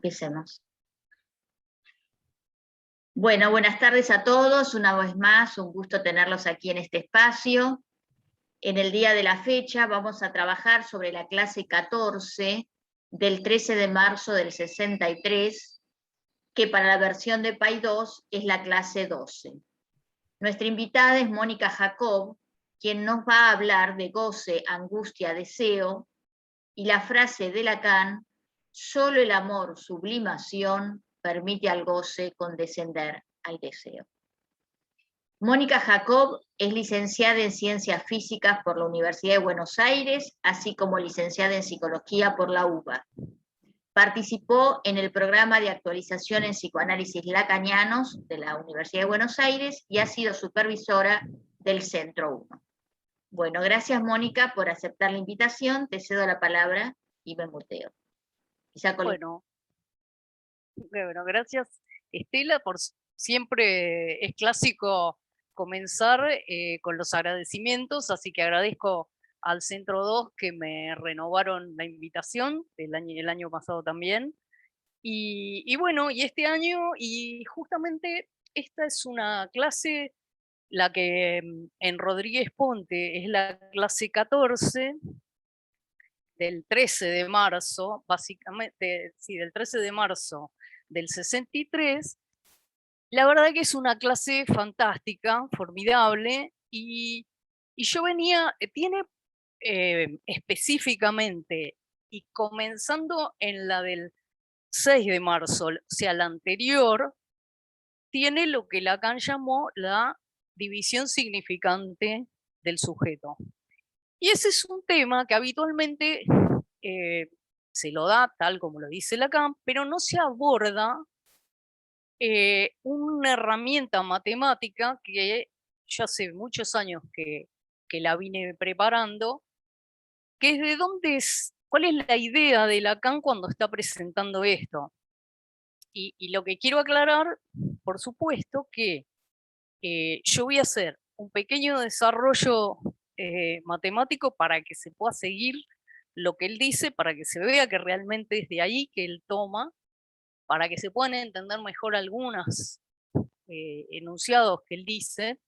Empecemos. Bueno, buenas tardes a todos. Una vez más, un gusto tenerlos aquí en este espacio. En el día de la fecha vamos a trabajar sobre la clase 14 del 13 de marzo del 63, que para la versión de PAI 2 es la clase 12. Nuestra invitada es Mónica Jacob, quien nos va a hablar de goce, angustia, deseo, y la frase de Lacan: solo el amor, sublimación, permite al goce condescender al deseo. Mónica Jacob es licenciada en Ciencias Físicas por la Universidad de Buenos Aires, así como licenciada en Psicología por la UBA. Participó en el programa de actualización en psicoanálisis lacanianos de la Universidad de Buenos Aires y ha sido supervisora del Centro 1. Bueno, gracias Mónica por aceptar la invitación. Te cedo la palabra y me muteo. Bueno, gracias Estela, siempre es clásico comenzar con los agradecimientos, así que agradezco al Centro 2 que me renovaron la invitación, el año pasado también, y bueno, y este año, y justamente esta es una clase, la que en Rodríguez Ponte es la clase 14, del 13 de marzo, básicamente, sí, del 13 de marzo del 63, la verdad que es una clase fantástica, formidable, y yo venía, tiene específicamente, y comenzando en la del 6 de marzo, o sea, la anterior, tiene lo que Lacan llamó la división significante del sujeto. Y ese es un tema que habitualmente se lo da tal como lo dice Lacan, pero no se aborda una herramienta matemática que yo hace muchos años que la vine preparando, que es de dónde es, cuál es la idea de Lacan cuando está presentando esto. Y lo que quiero aclarar, por supuesto, que yo voy a hacer un pequeño desarrollo matemático para que se pueda seguir lo que él dice, para que se vea que realmente es de ahí que él toma, para que se puedan entender mejor algunos enunciados que él dice,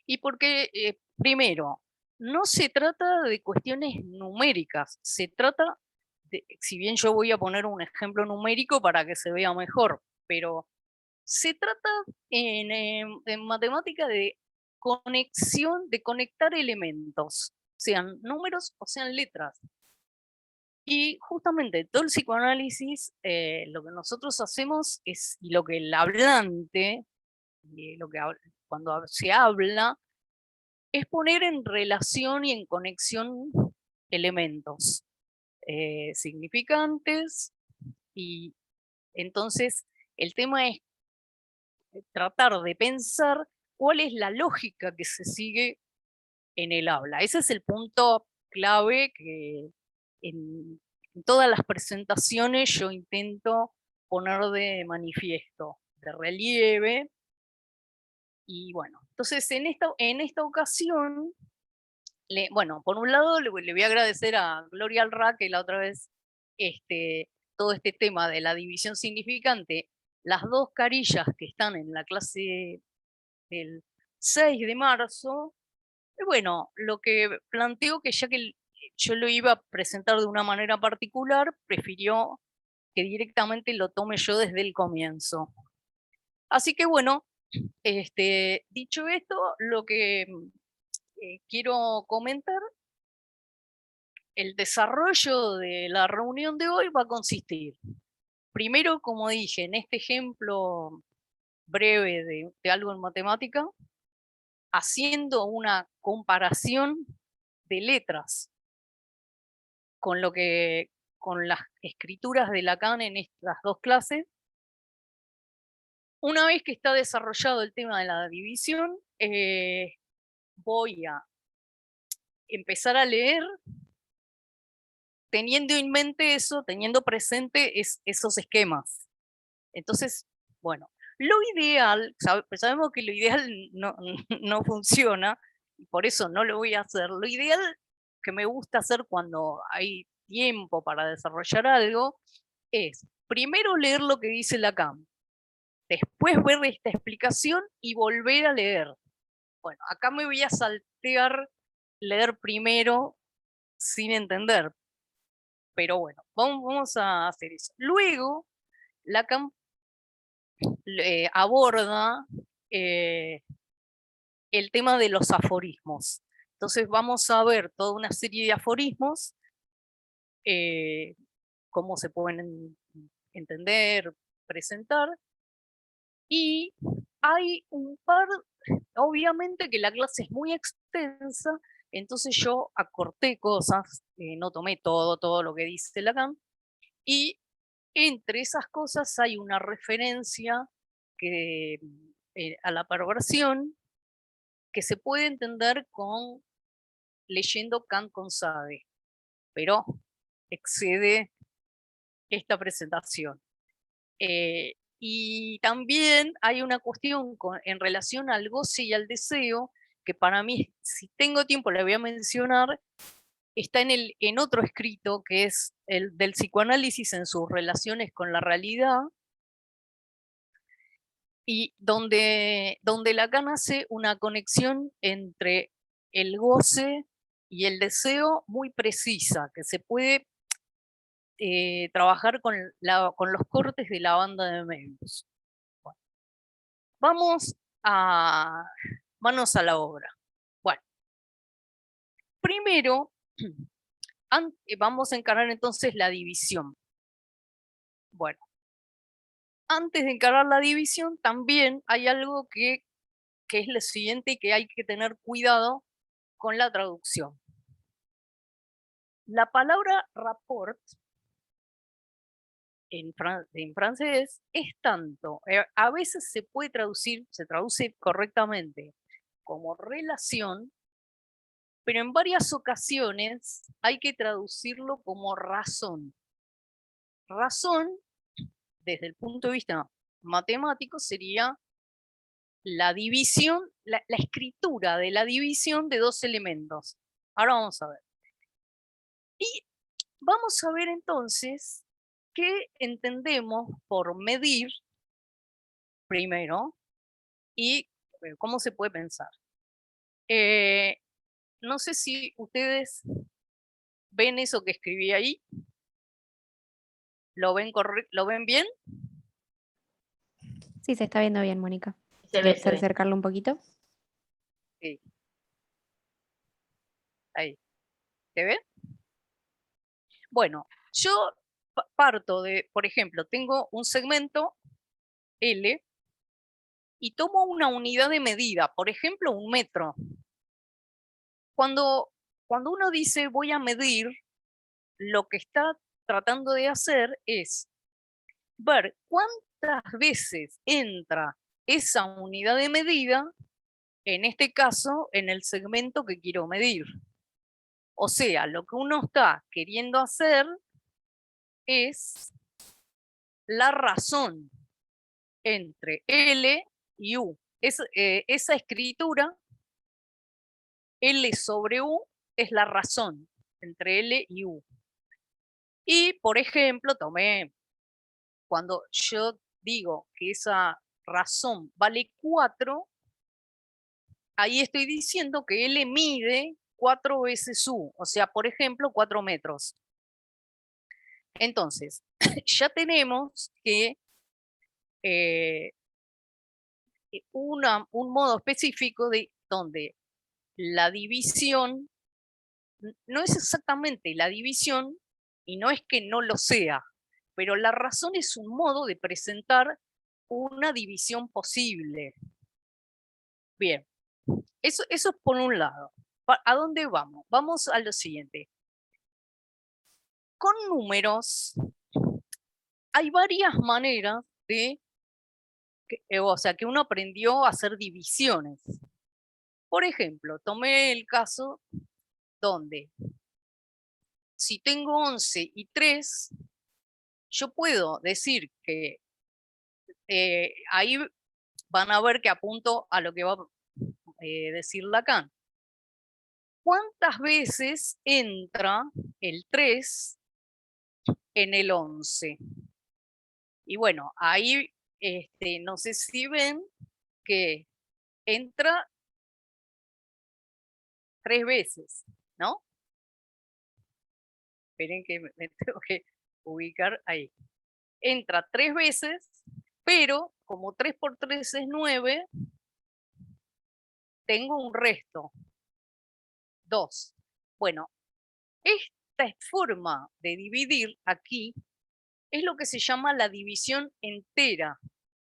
y porque, primero, no se trata de cuestiones numéricas, se trata de, si bien yo voy a poner un ejemplo numérico para que se vea mejor, pero se trata en matemática de conexión, de conectar elementos, sean números o sean letras. Y justamente todo el psicoanálisis, lo que nosotros hacemos es, y lo que el hablante, cuando se habla, es poner en relación y en conexión elementos significantes, y entonces el tema es tratar de pensar cuál es la lógica que se sigue en el habla. Ese es el punto clave que en todas las presentaciones yo intento poner de manifiesto, de relieve. Y bueno, entonces en esta ocasión, bueno, por un lado le voy a agradecer a Gloria Alra, que la otra vez todo este tema de la división significante, las dos carillas que están en la clase del 6 de marzo, bueno, lo que planteo que ya que yo lo iba a presentar de una manera particular, prefirió que directamente lo tome yo desde el comienzo. Así que bueno, dicho esto, lo que quiero comentar, el desarrollo de la reunión de hoy va a consistir, primero, como dije, en este ejemplo breve de algo en matemática, haciendo una comparación de letras con las escrituras de Lacan en estas dos clases. Una vez que está desarrollado el tema de la división, voy a empezar a leer teniendo en mente eso, teniendo presente esos esquemas. Entonces, bueno, lo ideal, sabemos que lo ideal no funciona, y por eso no lo voy a hacer. Lo ideal que me gusta hacer cuando hay tiempo para desarrollar algo es, primero leer lo que dice Lacan, después ver esta explicación y volver a leer. Bueno, acá me voy a saltear leer primero sin entender, pero bueno, vamos a hacer eso. Luego, Lacan aborda el tema de los aforismos. Entonces vamos a ver toda una serie de aforismos, cómo se pueden entender, presentar, y hay un par, obviamente que la clase es muy extensa, entonces yo acorté cosas, no tomé todo lo que dice Lacan, y entre esas cosas hay una referencia que, a la perversión, que se puede entender con leyendo Kant con Sade, pero excede esta presentación. Y también hay una cuestión en relación al goce y al deseo, que para mí, si tengo tiempo, la voy a mencionar, está en otro escrito, que es el del psicoanálisis en sus relaciones con la realidad, y donde Lacan hace una conexión entre el goce y el deseo muy precisa, que se puede trabajar con los cortes de la banda de Möbius. Bueno, vamos a manos a la obra. Bueno, primero vamos a encarar entonces la división. Bueno, antes de encarar la división también hay algo que es lo siguiente y que hay que tener cuidado con la traducción. La palabra rapport en francés es tanto, a veces se puede traducir, se traduce correctamente como relación, pero en varias ocasiones hay que traducirlo como razón. Razón, desde el punto de vista matemático, sería la división, la escritura de la división de dos elementos. Ahora vamos a ver. Y vamos a ver entonces qué entendemos por medir primero y cómo se puede pensar. No sé si ustedes ven eso que escribí ahí. ¿Lo ven ¿Lo ven bien? Sí, se está viendo bien, Mónica. Se ve, ¿Quieres acercarlo un poquito? Sí. Ahí. ¿Se ve? Bueno, yo parto de, por ejemplo, tengo un segmento L y tomo una unidad de medida, por ejemplo, un metro. Cuando uno dice voy a medir, lo que está tratando de hacer es ver cuántas veces entra esa unidad de medida, en este caso, en el segmento que quiero medir. O sea, lo que uno está queriendo hacer es la razón entre L y U. Esa escritura, L sobre U, es la razón entre L y U. Y, por ejemplo, cuando yo digo que esa razón vale 4, ahí estoy diciendo que L mide 4 veces U, o sea, por ejemplo, 4 metros. Entonces, ya tenemos que un modo específico de donde la división no es exactamente la división y no es que no lo sea, pero la razón es un modo de presentar una división posible. Bien, eso es por un lado. ¿A dónde vamos? Vamos a lo siguiente. Con números hay varias maneras de, o sea, que uno aprendió a hacer divisiones. Por ejemplo, tomé el caso donde si tengo 11 y 3, yo puedo decir que ahí van a ver que apunto a lo que va a decir Lacan. ¿Cuántas veces entra el 3 en el 11? Y bueno, ahí no sé si ven que entra 3 veces, ¿no? Esperen que me tengo que ubicar ahí. Entra 3 veces, pero como 3 por 3 es 9, tengo un resto, 2. Bueno, esta forma de dividir aquí es lo que se llama la división entera,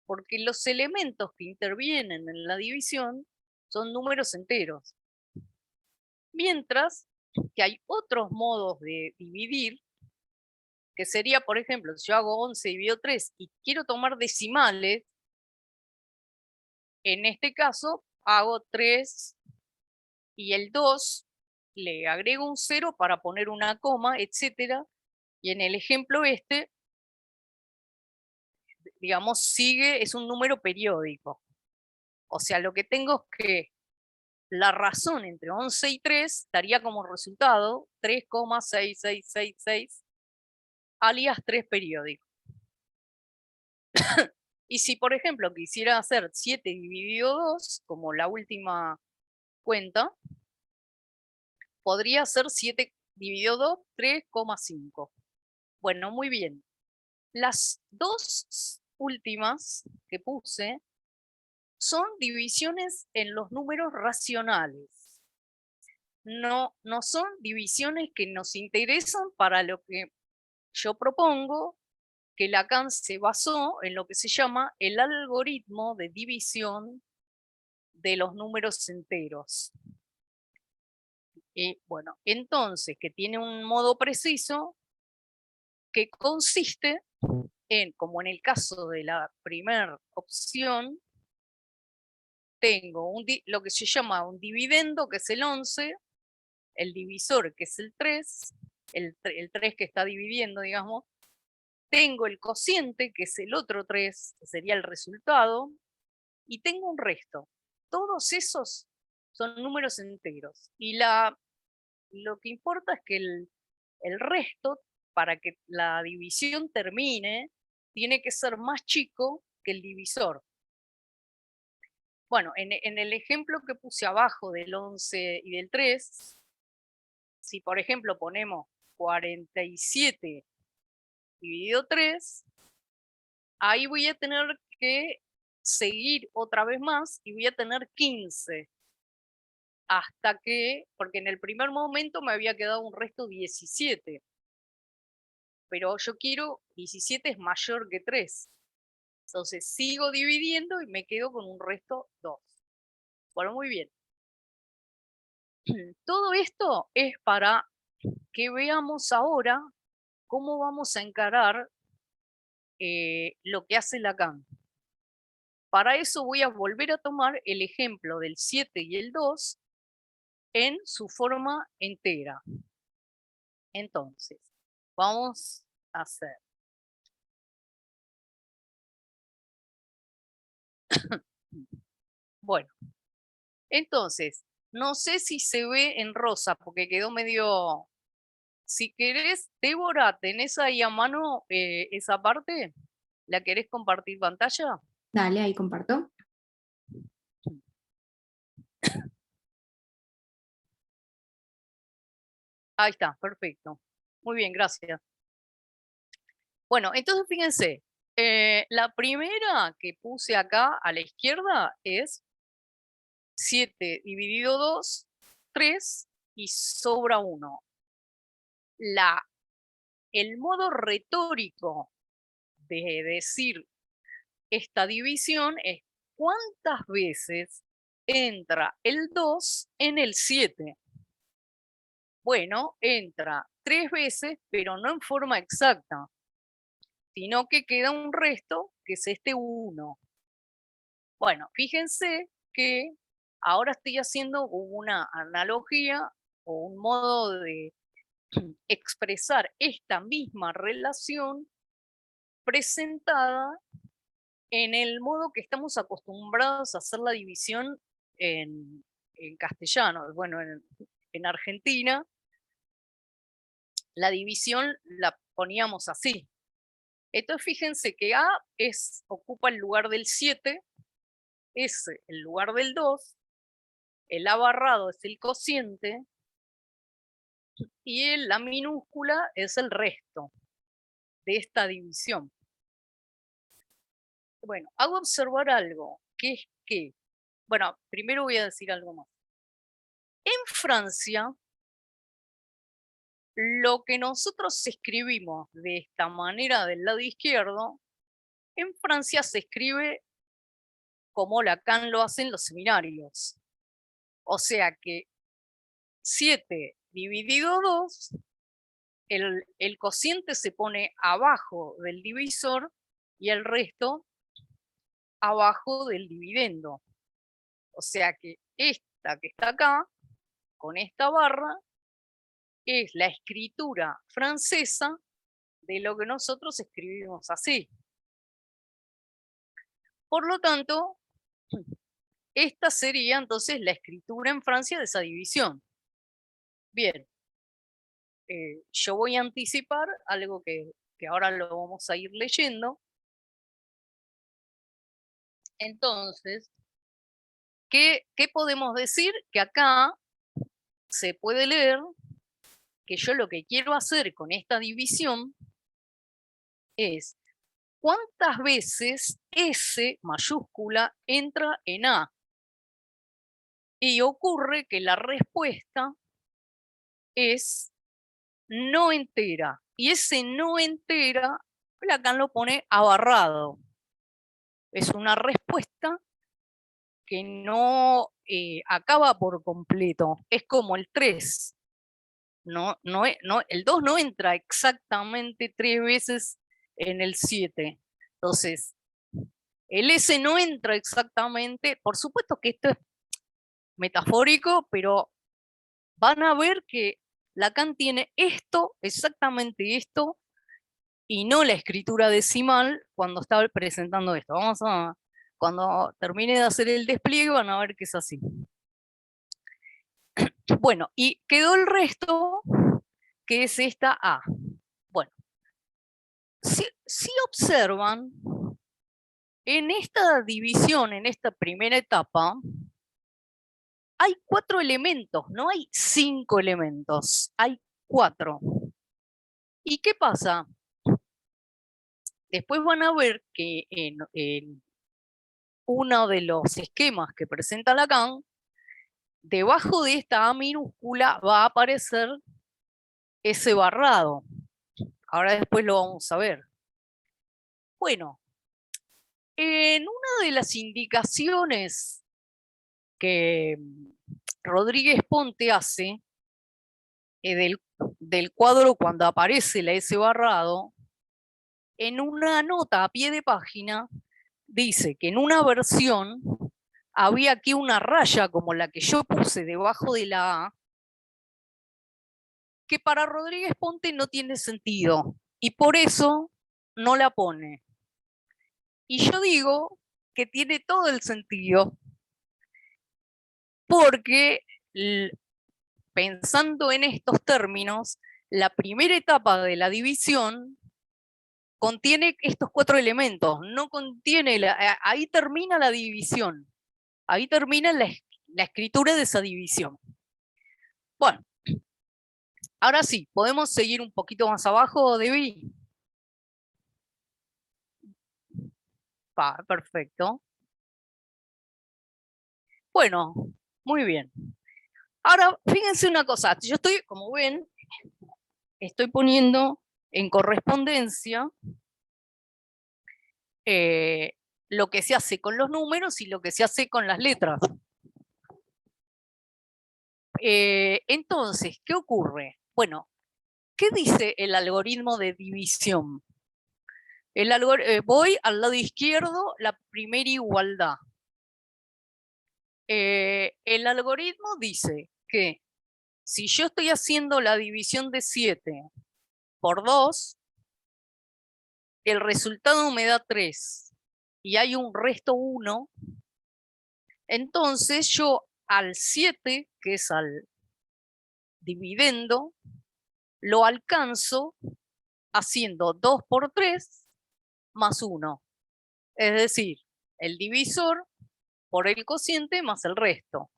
porque los elementos que intervienen en la división son números enteros. Mientras que hay otros modos de dividir, que sería, por ejemplo, si yo hago 11 dividido 3 y quiero tomar decimales, en este caso hago 3 y el 2, le agrego un 0 para poner una coma, etcétera. Y en el ejemplo digamos, es un número periódico. O sea, lo que tengo es que la razón entre 11 y 3 daría como resultado 3,6666, alias 3 periódico. Y si, por ejemplo, quisiera hacer 7 dividido 2, como la última cuenta, podría ser 7 dividido 2, 3,5. Bueno, muy bien. Las dos últimas que puse son divisiones en los números racionales. No son divisiones que nos interesan para lo que yo propongo, que Lacan se basó en lo que se llama el algoritmo de división de los números enteros. Y bueno, entonces, que tiene un modo preciso que consiste en, como en el caso de la primera opción, tengo lo que se llama un dividendo, que es el 11, el divisor, que es el 3, el 3 que está dividiendo, digamos, tengo el cociente, que es el otro 3, que sería el resultado, y tengo un resto. Todos esos son números enteros. Y lo que importa es que el resto, para que la división termine, tiene que ser más chico que el divisor. Bueno, en el ejemplo que puse abajo del 11 y del 3, si por ejemplo ponemos 47 dividido 3, ahí voy a tener que seguir otra vez más y voy a tener 15. Hasta que, porque en el primer momento me había quedado un resto 17. Pero yo quiero 17 es mayor que 3. Entonces sigo dividiendo y me quedo con un resto 2. Bueno, muy bien. Todo esto es para que veamos ahora cómo vamos a encarar lo que hace Lacan. Para eso voy a volver a tomar el ejemplo del 7 y el 2 en su forma entera. Entonces, vamos a hacer. Bueno, entonces, no sé si se ve en rosa porque quedó medio... Si querés, Débora, ¿tenés ahí a mano esa parte? ¿La querés compartir pantalla? Dale, ahí comparto. Ahí está, perfecto. Muy bien, gracias. Bueno, entonces fíjense, la primera que puse acá a la izquierda es 7 dividido 2, 3 y sobra 1. El modo retórico de decir esta división es cuántas veces entra el 2 en el 7. Bueno, entra 3 veces, pero no en forma exacta, sino que queda un resto, que es este 1. Bueno, fíjense que ahora estoy haciendo una analogía o un modo de expresar esta misma relación presentada en el modo que estamos acostumbrados a hacer la división en castellano. Bueno, en Argentina la división la poníamos así. Entonces fíjense que A ocupa el lugar del 7, S el lugar del 2, el A barrado es el cociente y la minúscula es el resto de esta división. Bueno, hago observar algo, que es que, bueno, primero voy a decir algo más. En Francia, lo que nosotros escribimos de esta manera del lado izquierdo, en Francia se escribe como Lacan lo hace en los seminarios. O sea que 7 dividido 2, el cociente se pone abajo del divisor y el resto abajo del dividendo. O sea que esta que está acá, con esta barra, es la escritura francesa de lo que nosotros escribimos así. Por lo tanto, esta sería entonces la escritura en Francia de esa división. Bien, yo voy a anticipar algo que ahora lo vamos a ir leyendo. Entonces, ¿qué podemos decir? Que acá se puede leer que yo lo que quiero hacer con esta división es cuántas veces S mayúscula entra en A. Y ocurre que la respuesta es no entera. Y ese no entera, Lacan lo pone abarrado. Es una respuesta que no acaba por completo. Es como el 3. El 2 no entra exactamente 3 veces en el 7. Entonces, el S no entra exactamente. Por supuesto que esto es metafórico, pero van a ver que Lacan tiene esto, exactamente esto, y no la escritura decimal cuando estaba presentando esto. Cuando termine de hacer el despliegue van a ver que es así. Bueno, y quedó el resto, que es esta A. Bueno, si observan, en esta división, en esta primera etapa, hay 4 elementos, no hay 5 elementos, hay 4. ¿Y qué pasa? Después van a ver que en uno de los esquemas que presenta Lacan, debajo de esta A minúscula va a aparecer ese barrado. Ahora después lo vamos a ver. Bueno, en una de las indicaciones que Rodríguez Ponte hace del cuadro cuando aparece la S barrado, en una nota a pie de página dice que en una versión había aquí una raya como la que yo puse debajo de la A, que para Rodríguez Ponte no tiene sentido y por eso no la pone. Y yo digo que tiene todo el sentido porque pensando en estos términos, la primera etapa de la división contiene estos 4 elementos, no contiene, ahí termina la división, ahí termina la escritura de esa división. Bueno, ahora sí, podemos seguir un poquito más abajo, Debbie. Perfecto. Bueno, muy bien. Ahora, fíjense una cosa, yo estoy, como ven, estoy poniendo en correspondencia lo que se hace con los números y lo que se hace con las letras. Entonces, ¿qué ocurre? Bueno, ¿qué dice el algoritmo de división? Voy al lado izquierdo, la primera igualdad. El algoritmo dice que si yo estoy haciendo la división de 7 por 2, el resultado me da 3 y hay un resto 1, entonces yo al 7, que es al dividendo, lo alcanzo haciendo 2 por 3 más 1. Es decir, el divisor por el cociente más el resto.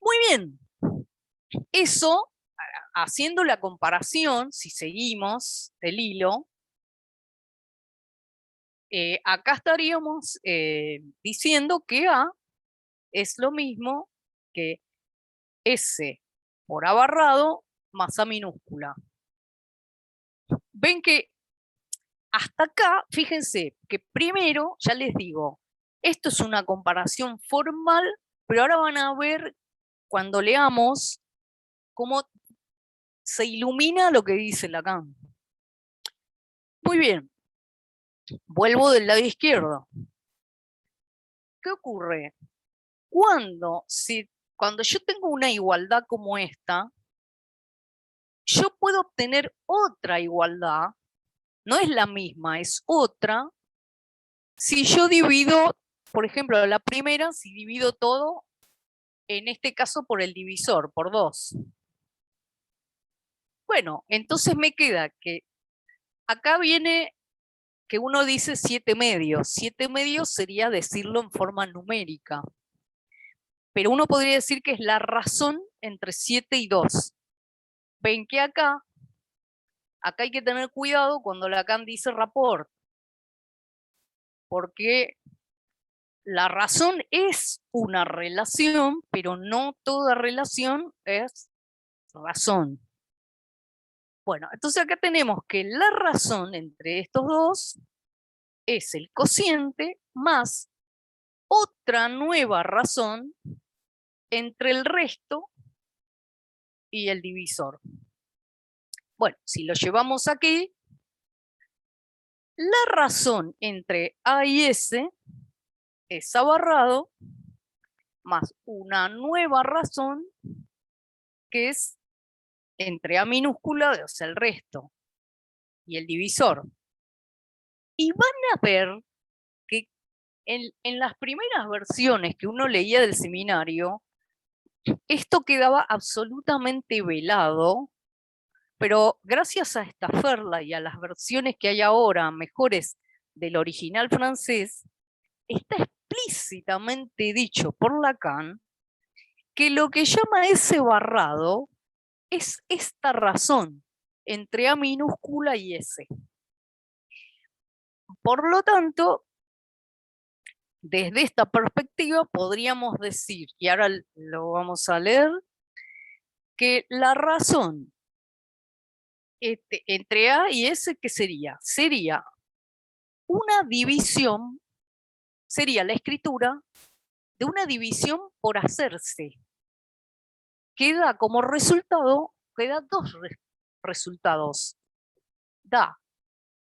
Muy bien. Eso, haciendo la comparación, si seguimos el hilo, acá estaríamos diciendo que A es lo mismo que S por A barrado más A minúscula. Ven que hasta acá, fíjense que primero, ya les digo, esto es una comparación formal, pero ahora van a ver cuando leamos cómo se ilumina lo que dice Lacan. Muy bien, vuelvo del lado izquierdo. ¿Qué ocurre? Cuando yo tengo una igualdad como esta, yo puedo obtener otra igualdad, no es la misma, es otra, si yo divido, por ejemplo, la primera, si divido todo, en este caso por el divisor, por 2. Bueno, entonces me queda que acá viene que uno dice 7 medios. 7 medios sería decirlo en forma numérica. Pero uno podría decir que es la razón entre 7 y 2. Ven que acá hay que tener cuidado cuando Lacan dice rapport, porque la razón es una relación, pero no toda relación es razón. Bueno, entonces acá tenemos que la razón entre estos dos es el cociente más otra nueva razón entre el resto y el divisor. Bueno, si lo llevamos aquí, la razón entre A y S es A barrado más una nueva razón que es entre A minúscula, o sea, el resto, y el divisor. Y van a ver que en las primeras versiones que uno leía del seminario, esto quedaba absolutamente velado, pero gracias a Staffordla y a las versiones que hay ahora, mejores del original francés, está explícitamente dicho por Lacan que lo que llama ese barrado es esta razón entre A minúscula y S. Por lo tanto, desde esta perspectiva podríamos decir, y ahora lo vamos a leer, que la razón entre A y S, ¿qué sería? Sería una división, sería la escritura de una división por hacerse, que da como resultado, que da dos resultados. Da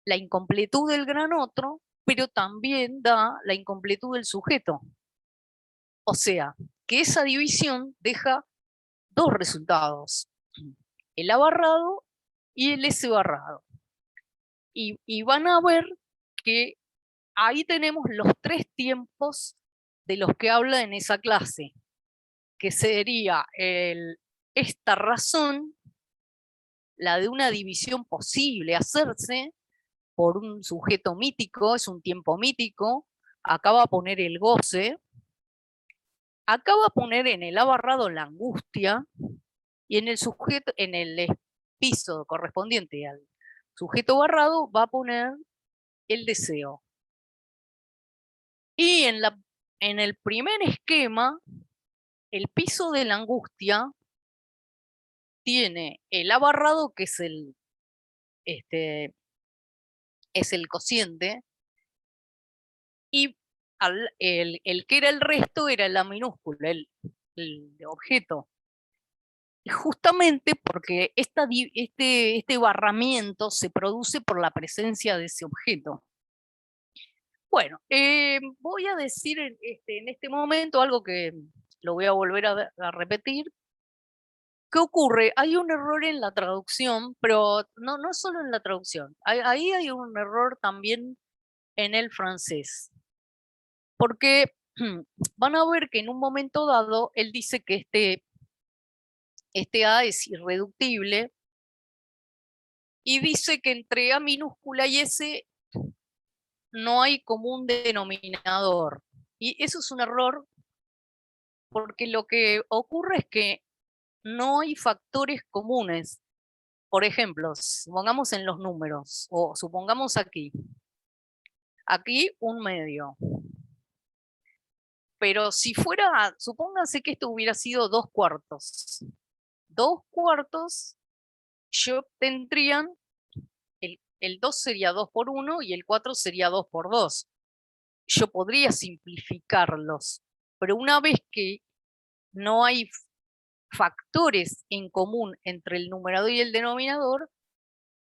la incompletud del gran otro, pero también da la incompletud del sujeto. O sea, que esa división deja dos resultados, el A barrado y el S barrado. Y van a ver que ahí tenemos los 3 tiempos de los que habla en esa clase, que sería esta razón, la de una división posible, hacerse por un sujeto mítico, es un tiempo mítico, acá va a poner el goce, acá va a poner en el A barrado la angustia, y en el sujeto, en el piso correspondiente al sujeto barrado, va a poner el deseo. Y en el primer esquema, el piso de la angustia tiene el A barrado, que es el cociente, y el que era el resto era la minúscula, el objeto. Y justamente porque este barramiento se produce por la presencia de ese objeto. Bueno, voy a decir en este momento algo que lo voy a volver a repetir. ¿Qué ocurre? Hay un error en la traducción, pero no solo en la traducción. Ahí hay un error también en el francés. Porque van a ver que en un momento dado él dice que este A es irreductible y dice que entre A minúscula y S no hay común denominador. Y eso es un error porque lo que ocurre es que no hay factores comunes. Por ejemplo, supongamos en los números, o supongamos aquí un medio. Pero si fuera, supónganse que esto hubiera sido 2/4. 2/4, yo tendrían, el 2 sería 2 por 1 y el 4 sería 2 por 2. Yo podría simplificarlos, pero una vez que no hay factores en común entre el numerador y el denominador,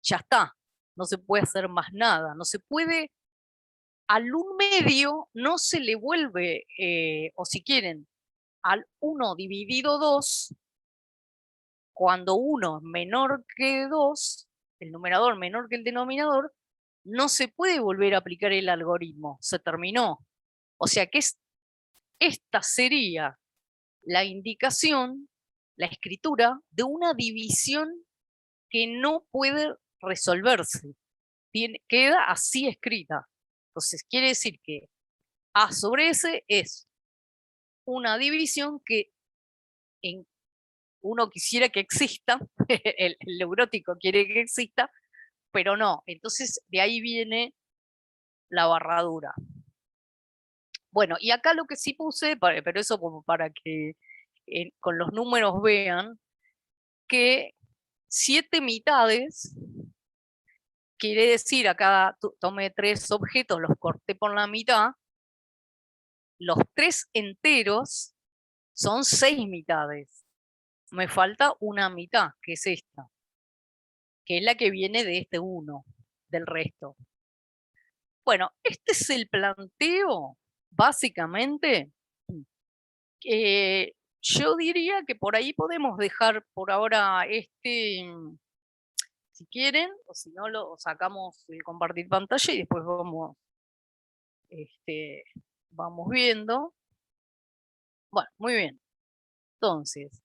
ya está, no se puede hacer más nada, no se puede, al 1 medio no se le vuelve, o si quieren, al 1 dividido 2, cuando 1 es menor que 2, el numerador menor que el denominador, no se puede volver a aplicar el algoritmo, se terminó. O sea que esta sería la indicación, la escritura de una división que no puede resolverse. Queda así escrita. Entonces quiere decir que A sobre S es una división que uno quisiera que exista, el neurótico quiere que exista, pero no. Entonces de ahí viene la barradura. Bueno, y acá lo que sí puse, pero eso como para que con los números vean, que 7 mitades quiere decir, acá tomé 3 objetos, los corté por la mitad, los 3 enteros son 6 mitades. Me falta una mitad, que es esta, que es la que viene de este 1, del resto. Bueno, este es el planteo, básicamente. Yo diría que por ahí podemos dejar por ahora si quieren, o si no, lo sacamos el compartir pantalla y después vamos viendo. Bueno, muy bien. Entonces,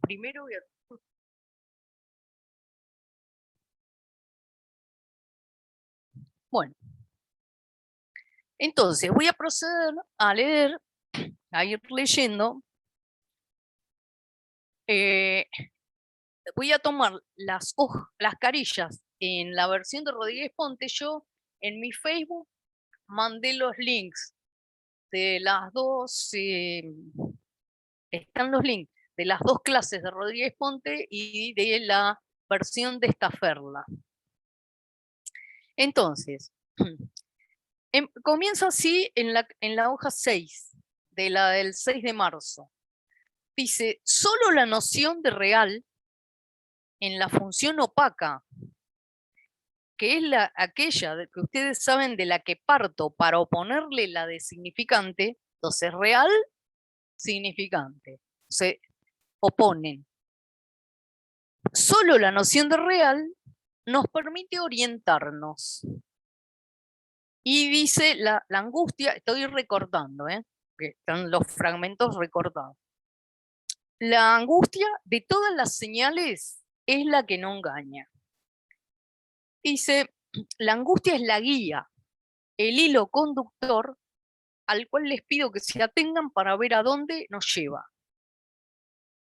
primero voy a... Bueno, entonces voy a proceder a leer, a ir leyendo. Voy a tomar las carillas en la versión de Rodríguez Ponte. Yo en mi Facebook mandé los links de las dos, están los links de las 2 clases de Rodríguez Ponte y de la versión de Staferla. Entonces, comienza así en la hoja 6, de la del 6 de marzo. Dice, solo la noción de real en la función opaca, que es aquella que ustedes saben de la que parto para oponerle la de significante, entonces real, significante, se oponen. Solo la noción de real nos permite orientarnos. Y dice la angustia, estoy recortando, que están los fragmentos recortados. La angustia de todas las señales es la que no engaña. Dice, la angustia es la guía, el hilo conductor al cual les pido que se atengan para ver a dónde nos lleva.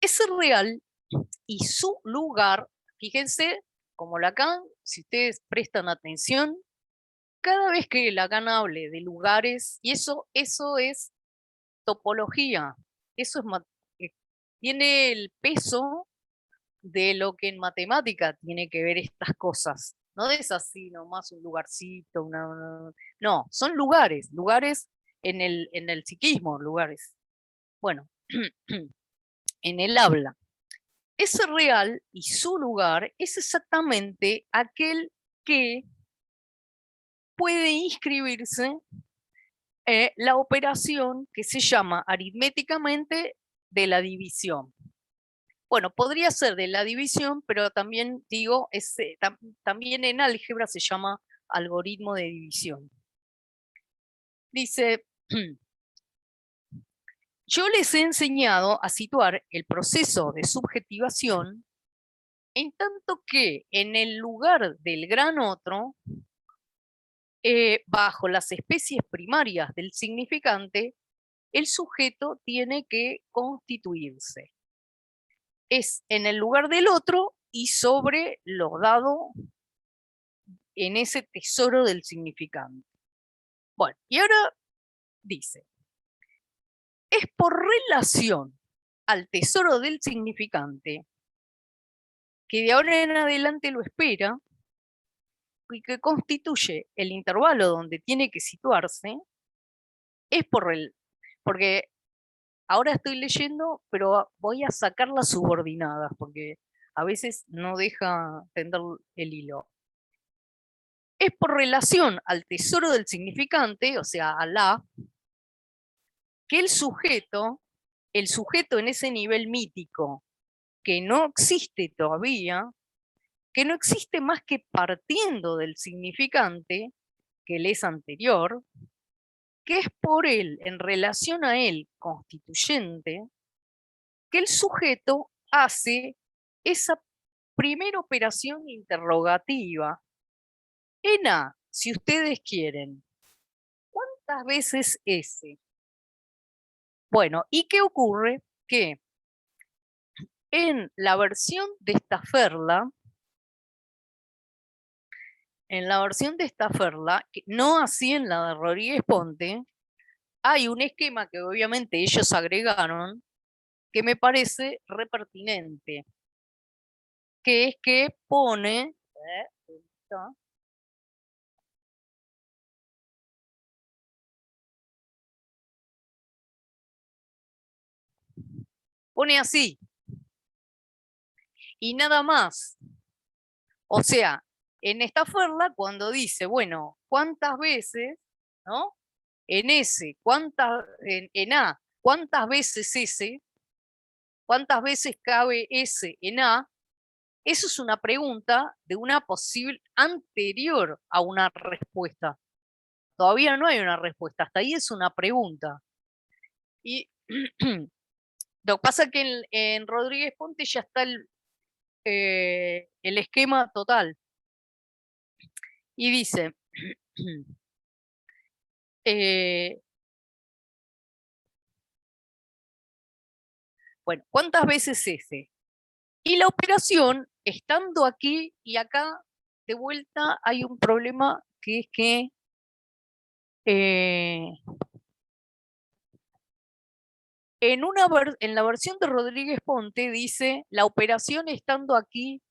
Ese real y su lugar, fíjense, como Lacan, si ustedes prestan atención, cada vez que Lacan hable de lugares, y eso es topología, eso tiene el peso de lo que en matemática tiene que ver estas cosas. No es así nomás un lugarcito, no, son lugares en el psiquismo, lugares. Bueno, en el habla. Ese real y su lugar es exactamente aquel que puede inscribirse la operación que se llama aritméticamente de la división. Bueno, podría ser de la división, pero también digo, también en álgebra se llama algoritmo de división. Dice, yo les he enseñado a situar el proceso de subjetivación en tanto que en el lugar del gran otro bajo las especies primarias del significante, el sujeto tiene que constituirse. Es en el lugar del otro y sobre lo dado en ese tesoro del significante. Bueno, y ahora dice, es por relación al tesoro del significante que de ahora en adelante lo espera y que constituye el intervalo donde tiene que situarse, es porque ahora estoy leyendo, pero voy a sacar las subordinadas, porque a veces no deja tender el hilo. Es por relación al tesoro del significante, o sea, a la, que el sujeto en ese nivel mítico, que no existe todavía, que no existe más que partiendo del significante, que le es anterior, que es por él, en relación a él constituyente, que el sujeto hace esa primera operación interrogativa. En A, si ustedes quieren, ¿cuántas veces ese? Bueno, ¿y qué ocurre? Que en la versión de Staffordla, no así en la de Rodríguez Ponte, hay un esquema que obviamente ellos agregaron, que me parece repertinente, que es que pone, pone así, y nada más. O sea, en esta Staffordla, cuando dice, bueno, ¿cuántas veces, no? En S, en A, ¿cuántas veces S? ¿Cuántas veces cabe S en A? Eso es una pregunta de una posible anterior a una respuesta. Todavía no hay una respuesta, hasta ahí es una pregunta. Y lo que pasa es que en Rodríguez Ponte ya está el esquema total. Y dice, bueno, ¿cuántas veces ese? Y la operación, estando aquí y acá, de vuelta hay un problema que es que en la versión de Rodríguez Ponte dice la operación estando aquí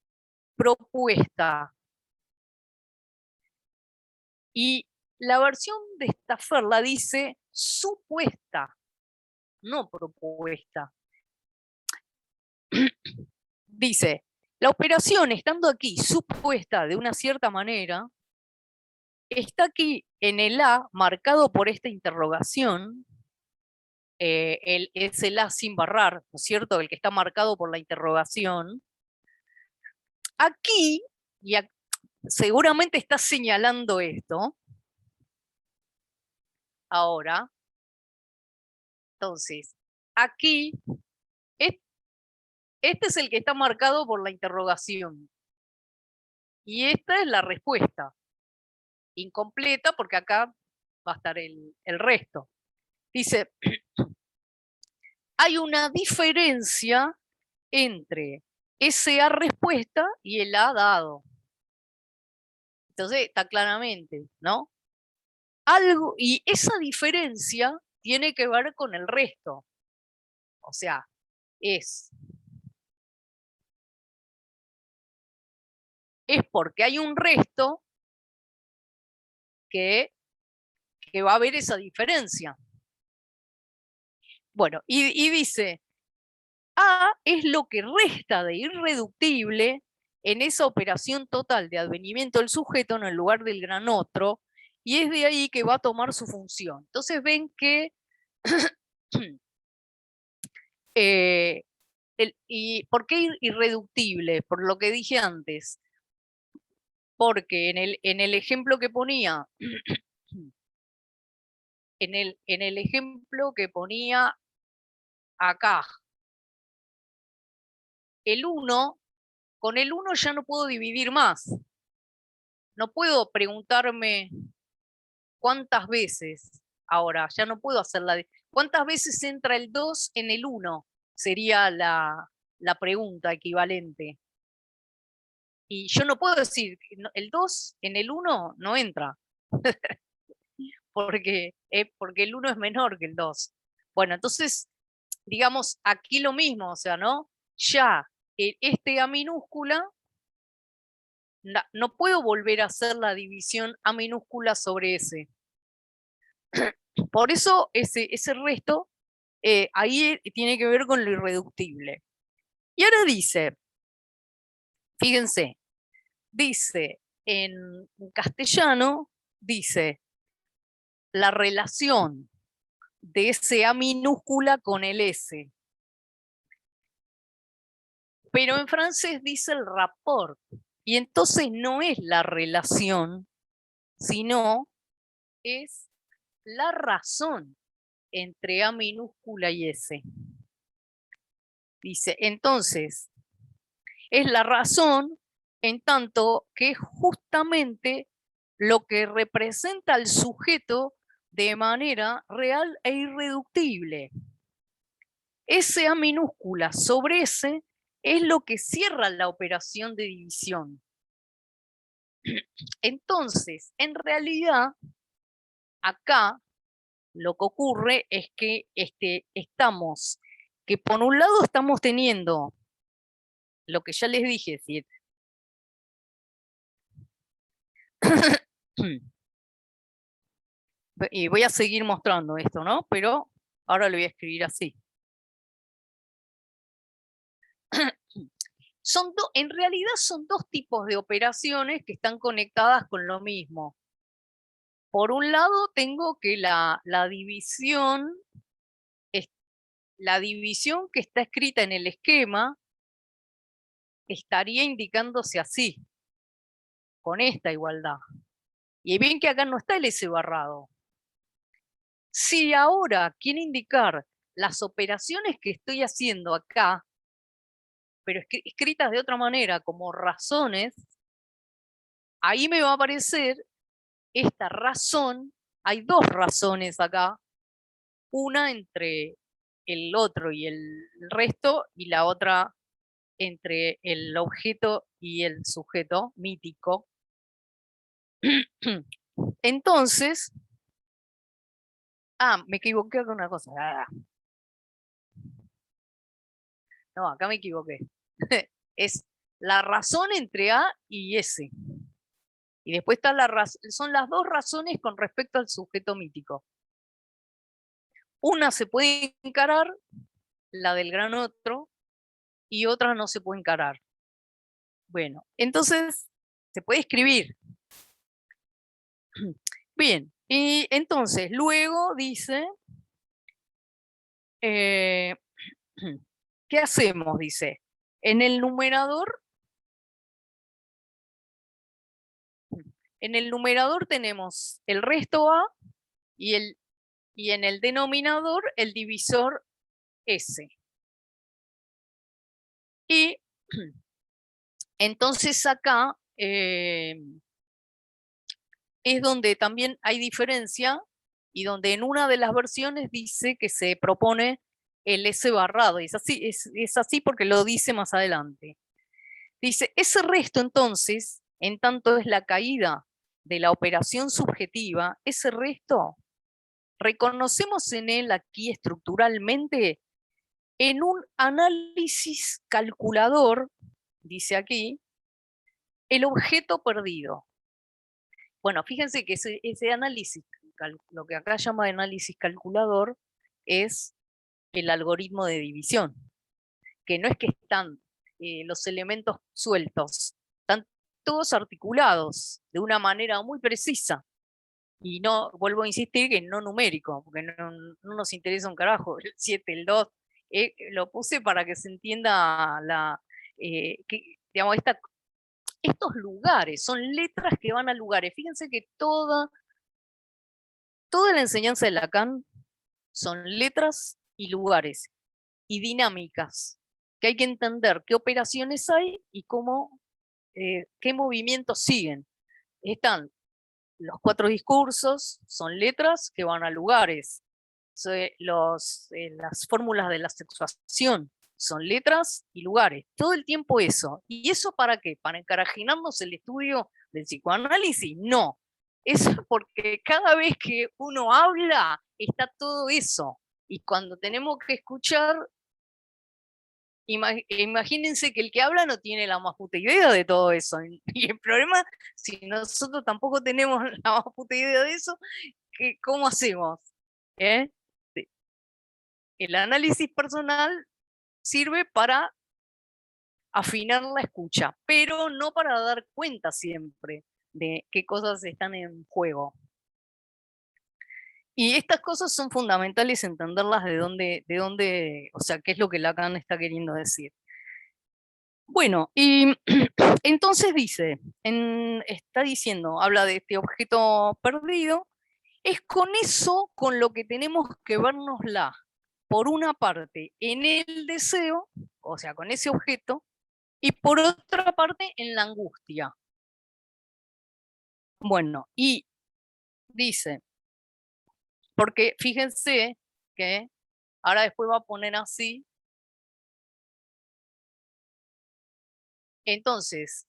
propuesta. Y la versión de Staffordla dice supuesta, no propuesta. Dice, la operación estando aquí supuesta de una cierta manera, está aquí en el A marcado por esta interrogación, es el A sin barrar, ¿no es cierto? El que está marcado por la interrogación. Aquí, y seguramente está señalando esto, ahora, entonces, aquí, este es el que está marcado por la interrogación. Y esta es la respuesta. Incompleta porque acá va a estar el resto. Dice, hay una diferencia entre ese A respuesta y el A dado. Entonces está claramente, ¿no? Algo, y esa diferencia tiene que ver con el resto. O sea, es porque hay un resto que va a haber esa diferencia. Bueno, y dice, A es lo que resta de irreductible en esa operación total de advenimiento del sujeto en el lugar del gran otro, y es de ahí que va a tomar su función. Entonces ven que ¿y por qué irreductible? Por lo que dije antes. Porque en el ejemplo que ponía, en el ejemplo que ponía acá, el 1, con el 1 ya no puedo dividir más. No puedo preguntarme ¿cuántas veces? Ahora, ya no puedo hacerla. ¿Cuántas veces entra el 2 en el 1? Sería la pregunta equivalente. Y yo no puedo decir, el 2 en el 1 no entra. porque el 1 es menor que el 2. Bueno, entonces, digamos, aquí lo mismo, o sea, ¿no? Ya este A minúscula, no puedo volver a hacer la división A minúscula sobre S. Por eso ese resto ahí tiene que ver con lo irreductible. Y ahora dice, fíjense, dice en castellano, dice la relación de ese A minúscula con el S. Pero en francés dice el rapport. Y entonces no es la relación, sino es la razón entre A minúscula y S. Dice, entonces, es la razón en tanto que es justamente lo que representa al sujeto de manera real e irreductible. Ese A minúscula sobre S es lo que cierra la operación de división. Entonces, en realidad, acá lo que ocurre es que que por un lado estamos teniendo lo que ya les dije, ¿sí? Y voy a seguir mostrando esto, ¿no? Pero ahora lo voy a escribir así. En realidad son dos tipos de operaciones que están conectadas con lo mismo. Por un lado tengo que la división que está escrita en el esquema estaría indicándose así, con esta igualdad. Y ven que acá no está el S barrado. Si ahora quiero indicar las operaciones que estoy haciendo acá, pero escritas de otra manera, como razones, ahí me va a aparecer esta razón. Hay dos razones acá, una entre el otro y el resto, y la otra entre el objeto y el sujeto mítico. Entonces, me equivoqué con una cosa. No, acá me equivoqué. Es la razón entre A y S. Y después está son las dos razones con respecto al sujeto mítico. Una se puede encarar, la del gran otro, y otra no se puede encarar. Bueno, entonces se puede escribir. Bien, y entonces luego dice, ¿qué hacemos? Dice, en el numerador tenemos el resto A y en el denominador el divisor S. Y entonces acá es donde también hay diferencia y donde en una de las versiones dice que se propone el S barrado. Y es así porque lo dice más adelante. Dice, ese resto entonces, en tanto es la caída de la operación subjetiva, ese resto reconocemos en él aquí estructuralmente en un análisis calculador, dice aquí, el objeto perdido. Bueno, fíjense que ese análisis, lo que acá llama de análisis calculador, es el algoritmo de división, que no es que están los elementos sueltos, están todos articulados de una manera muy precisa. Y no, vuelvo a insistir que no numérico, porque no nos interesa un carajo, el 7, el 2, lo puse para que se entienda digamos, estos lugares, son letras que van a lugares. Fíjense que toda la enseñanza de Lacan son letras y lugares, y dinámicas, que hay que entender qué operaciones hay y qué movimientos siguen. Están los 4 discursos son letras que van a lugares. Las fórmulas de la sexuación son letras y lugares. Todo el tiempo eso. ¿Y eso para qué? ¿Para encarajinarnos el estudio del psicoanálisis? No. Eso es porque cada vez que uno habla, está todo eso. Y cuando tenemos que escuchar, imagínense que el que habla no tiene la más puta idea de todo eso. Y el problema, si nosotros tampoco tenemos la más puta idea de eso, ¿cómo hacemos? El análisis personal sirve para afinar la escucha, pero no para dar cuenta siempre de qué cosas están en juego. Y estas cosas son fundamentales entenderlas de dónde, o sea, qué es lo que Lacan está queriendo decir. Bueno, y entonces dice, está diciendo, habla de este objeto perdido, es con eso con lo que tenemos que vernosla, por una parte, en el deseo, o sea, con ese objeto, y por otra parte, en la angustia. Bueno, y dice, porque fíjense que ahora después va a poner así. Entonces,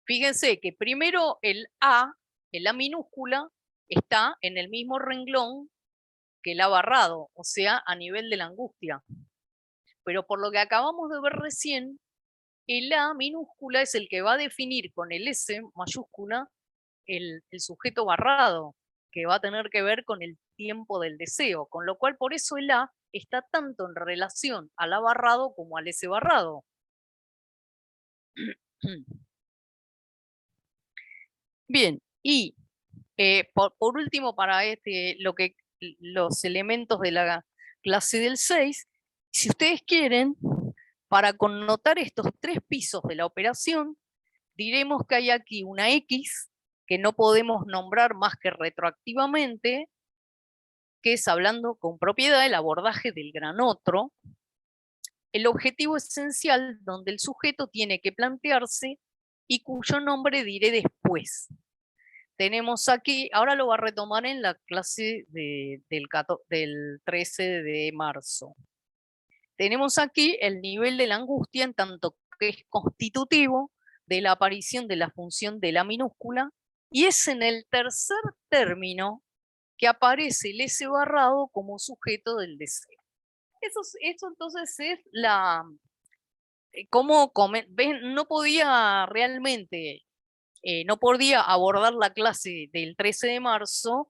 fíjense que primero el A minúscula, está en el mismo renglón que el A barrado, o sea, a nivel de la angustia. Pero por lo que acabamos de ver recién, el A minúscula es el que va a definir con el S mayúscula el sujeto barrado, que va a tener que ver con el tiempo del deseo, con lo cual por eso el A está tanto en relación al A barrado como al S barrado. Bien, y por último, para los elementos de la clase del 6, si ustedes quieren, para connotar estos 3 pisos de la operación, diremos que hay aquí una X que no podemos nombrar más que retroactivamente, que es, hablando con propiedad, el abordaje del gran otro, el objetivo esencial donde el sujeto tiene que plantearse y cuyo nombre diré después. Tenemos aquí, ahora lo va a retomar en la clase del 13 de marzo. Tenemos aquí el nivel de la angustia en tanto que es constitutivo de la aparición de la función de la minúscula, y es en el tercer término que aparece el S barrado como sujeto del deseo. Eso entonces es no podía realmente, no podía abordar la clase del 13 de marzo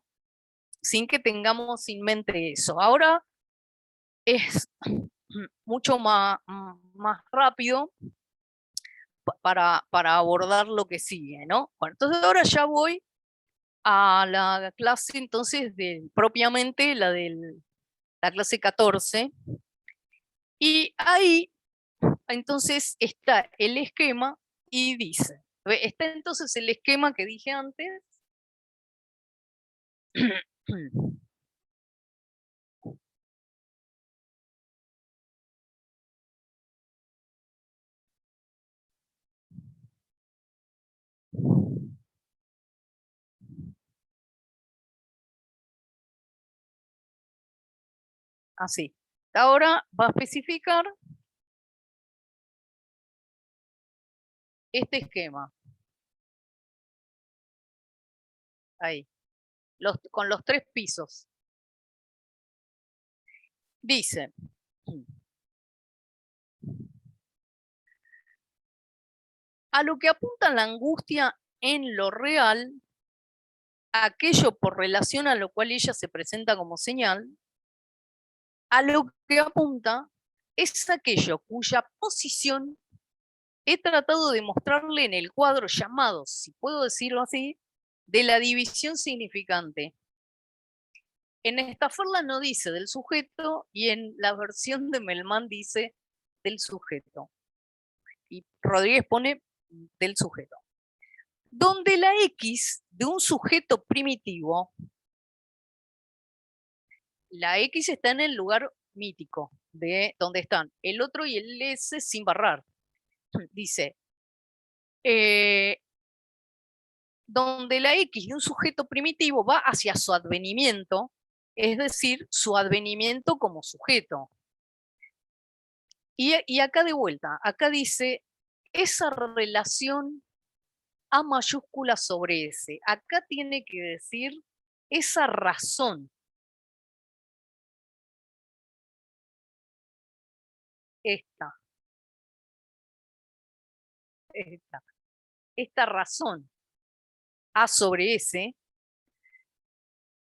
sin que tengamos en mente eso. Ahora es mucho más rápido para abordar lo que sigue, ¿no? Bueno, entonces ahora ya voy a la clase entonces propiamente la clase 14, y ahí entonces está el esquema y dice, está entonces el esquema que dije antes. Así. Ahora va a especificar este esquema. Ahí. Con los 3 pisos. Dice, a lo que apunta la angustia en lo real, aquello por relación a lo cual ella se presenta como señal, a lo que apunta es aquello cuya posición he tratado de mostrarle en el cuadro llamado, si puedo decirlo así, de la división significante. En Staffordla no dice del sujeto, y en la versión de Melman dice del sujeto. Y Rodríguez pone del sujeto. Donde la X de un sujeto primitivo, la X está en el lugar mítico, de donde están el otro y el S sin barrar. Dice, donde la X de un sujeto primitivo va hacia su advenimiento, es decir, su advenimiento como sujeto. Y acá de vuelta, acá dice esa relación A mayúscula sobre S. Acá tiene que decir esa razón. Esta razón A sobre S,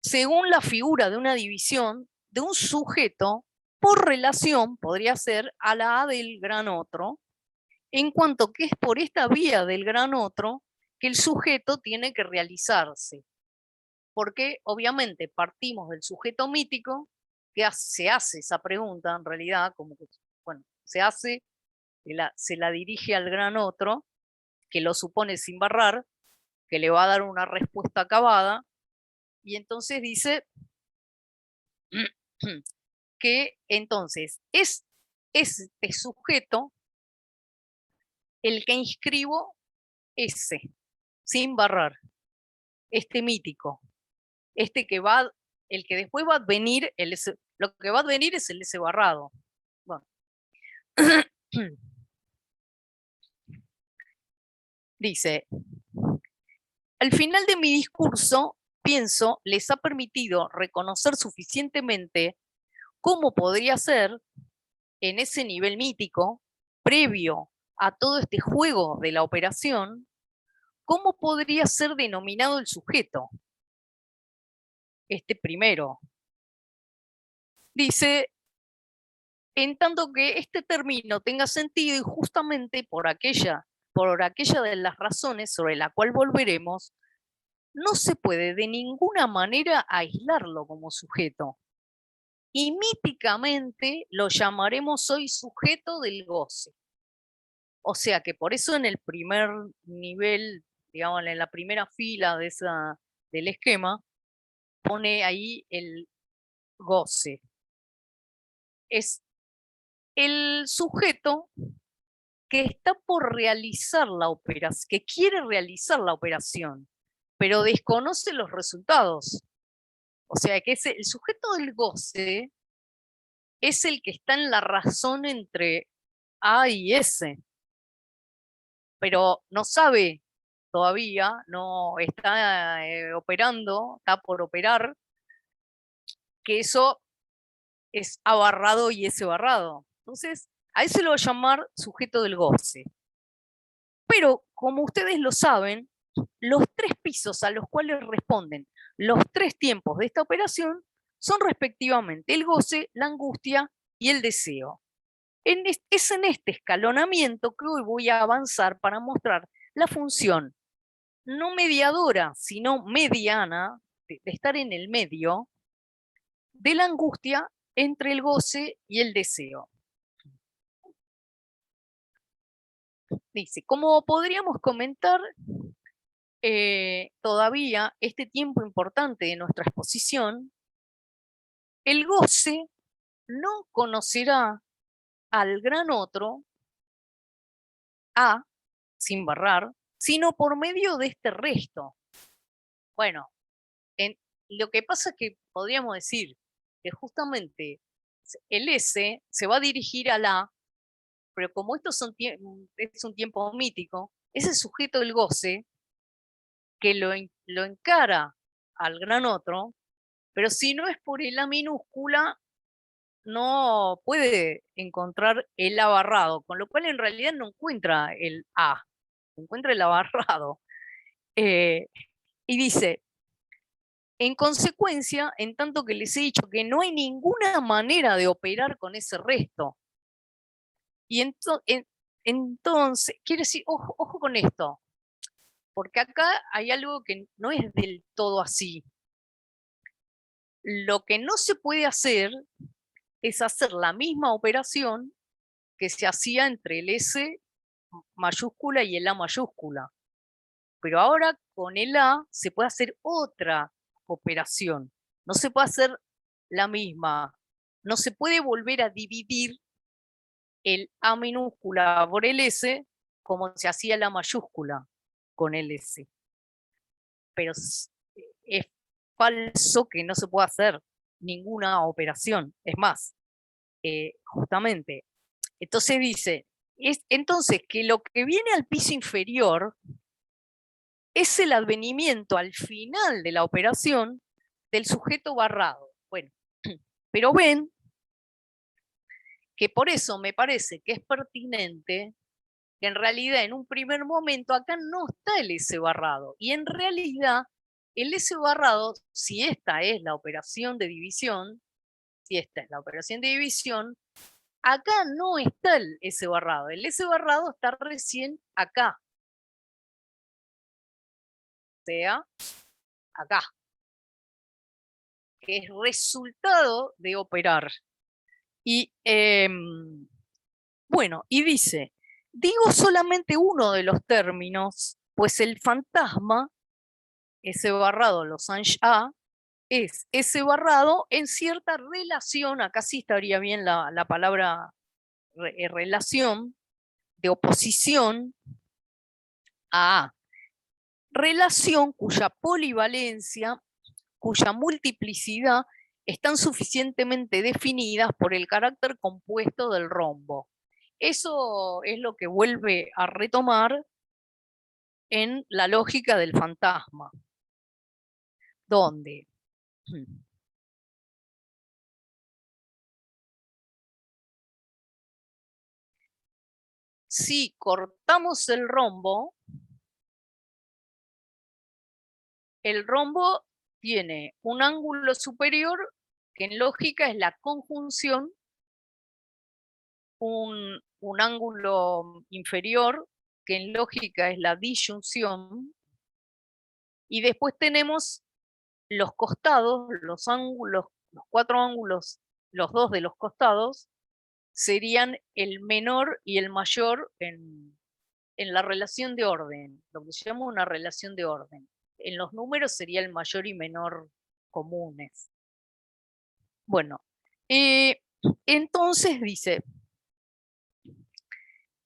según la figura de una división de un sujeto por relación, podría ser a la A del gran otro, en cuanto que es por esta vía del gran otro que el sujeto tiene que realizarse. Porque obviamente partimos del sujeto mítico, que se hace esa pregunta en realidad, como que, bueno, se hace, se la dirige al gran otro, que lo supone sin barrar, que le va a dar una respuesta acabada, y entonces dice que entonces es este sujeto el que inscribo ese, sin barrar, este mítico, este que va, el que después va a advenir, lo que va a advenir es el S barrado. Bueno. Dice, al final de mi discurso, pienso, les ha permitido reconocer suficientemente cómo podría ser, en ese nivel mítico, previo a todo este juego de la operación, cómo podría ser denominado el sujeto, este primero. Dice, en tanto que este término tenga sentido y justamente por aquella de las razones sobre la cual volveremos, no se puede de ninguna manera aislarlo como sujeto. Y míticamente lo llamaremos hoy sujeto del goce. O sea que por eso en el primer nivel, digamos, en la primera fila del esquema, pone ahí el goce. Es el sujeto que está por realizar la operación, que quiere realizar la operación, pero desconoce los resultados. O sea que el sujeto del goce es el que está en la razón entre A y S, pero no sabe todavía, no está operando, está por operar, que eso es A barrado y S barrado. Entonces, a ese lo va a llamar sujeto del goce. Pero, como ustedes lo saben, los tres pisos a los cuales responden los tres tiempos de esta operación son respectivamente el goce, la angustia y el deseo. Es en este escalonamiento que hoy voy a avanzar para mostrar la función no mediadora, sino mediana, de estar en el medio, de la angustia entre el goce y el deseo. Dice, como podríamos comentar, todavía este tiempo importante de nuestra exposición, el goce no conocerá al gran otro, A, sin barrar, sino por medio de este resto. Bueno, lo que pasa es que podríamos decir que justamente el S se va a dirigir al A, pero como esto es un tiempo mítico, ese sujeto del goce que lo encara al gran otro, pero si no es por el A minúscula, no puede encontrar el A barrado, con lo cual en realidad no encuentra el A, encuentra el A barrado. Y dice, en consecuencia, en tanto que les he dicho que no hay ninguna manera de operar con ese resto, y entonces quiere decir, ojo con esto, porque acá hay algo que no es del todo así. Lo que no se puede hacer es hacer la misma operación que se hacía entre el S mayúscula y el A mayúscula. Pero ahora con el A se puede hacer otra operación. No se puede hacer la misma. No se puede volver a dividir el A minúscula por el S como se hacía la mayúscula con el S. pero es falso que no se pueda hacer ninguna operación. Es más, justamente, entonces dice, entonces que lo que viene al piso inferior es el advenimiento al final de la operación del sujeto barrado. Bueno, pero ven que por eso me parece que es pertinente que en realidad en un primer momento acá no está el S barrado. Y en realidad el S barrado, si esta es la operación de división, acá no está el S barrado. El S barrado está recién acá. O sea, acá. Que es resultado de operar. Y bueno, y dice, digo solamente uno de los términos, pues el fantasma, S barrado Losange A, es S barrado en cierta relación, acá sí estaría bien la palabra relación, de oposición a A. Relación cuya polivalencia, cuya multiplicidad están suficientemente definidas por el carácter compuesto del rombo. Eso es lo que vuelve a retomar en la lógica del fantasma, donde si cortamos el rombo tiene un ángulo superior que en lógica es la conjunción, un ángulo inferior que en lógica es la disyunción, y después tenemos los costados, los ángulos, los cuatro ángulos, los dos de los costados, serían el menor y el mayor en la relación de orden, lo que se llama una relación de orden. En los números sería el mayor y menor comunes. Bueno, entonces dice,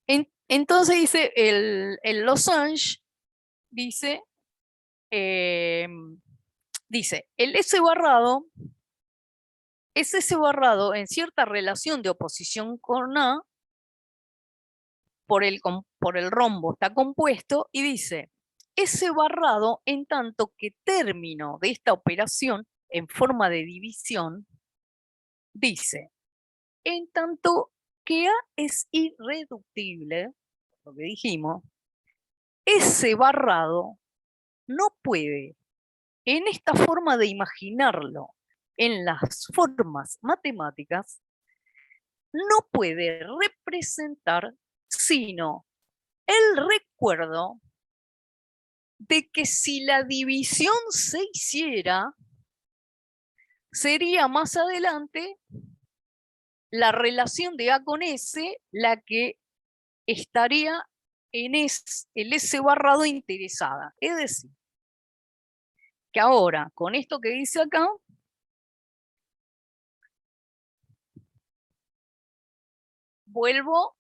el Losange dice, el S barrado es S barrado en cierta relación de oposición con A, por el rombo está compuesto, y dice, S barrado en tanto que término de esta operación en forma de división, dice, en tanto que A es irreductible, lo que dijimos, S barrado no puede, en esta forma de imaginarlo, en las formas matemáticas, no puede representar sino el recuerdo de que si la división se hiciera, sería más adelante la relación de A con S la que estaría en el S barrado interesada. Es decir, que ahora, con esto que dice acá, vuelvo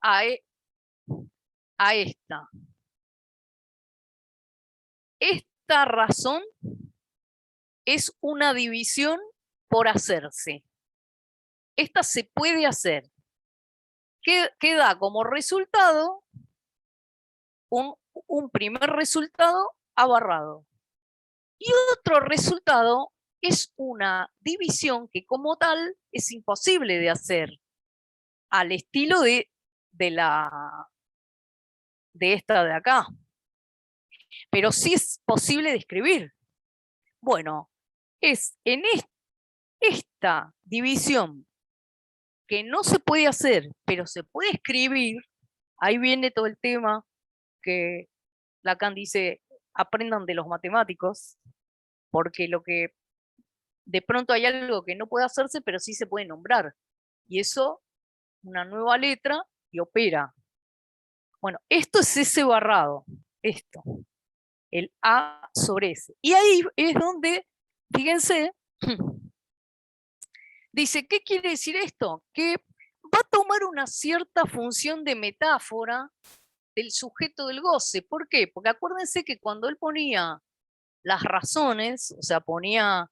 a esta. Esta razón es una división por hacerse. Esta se puede hacer. Que da como resultado un primer resultado abarrado. Y otro resultado es una división que como tal es imposible de hacer al estilo de esta de acá. Pero sí es posible de escribir. Bueno, es en esta división que no se puede hacer, pero se puede escribir. Ahí viene todo el tema que Lacan dice, aprendan de los matemáticos, porque lo que de pronto hay algo que no puede hacerse, pero sí se puede nombrar. Y eso, una nueva letra y opera. Bueno, esto es S barrado, esto, el A sobre S. Y ahí es donde, fíjense, dice, ¿qué quiere decir esto? Que va a tomar una cierta función de metáfora del sujeto del goce. ¿Por qué? Porque acuérdense que cuando él ponía las razones, o sea, ponía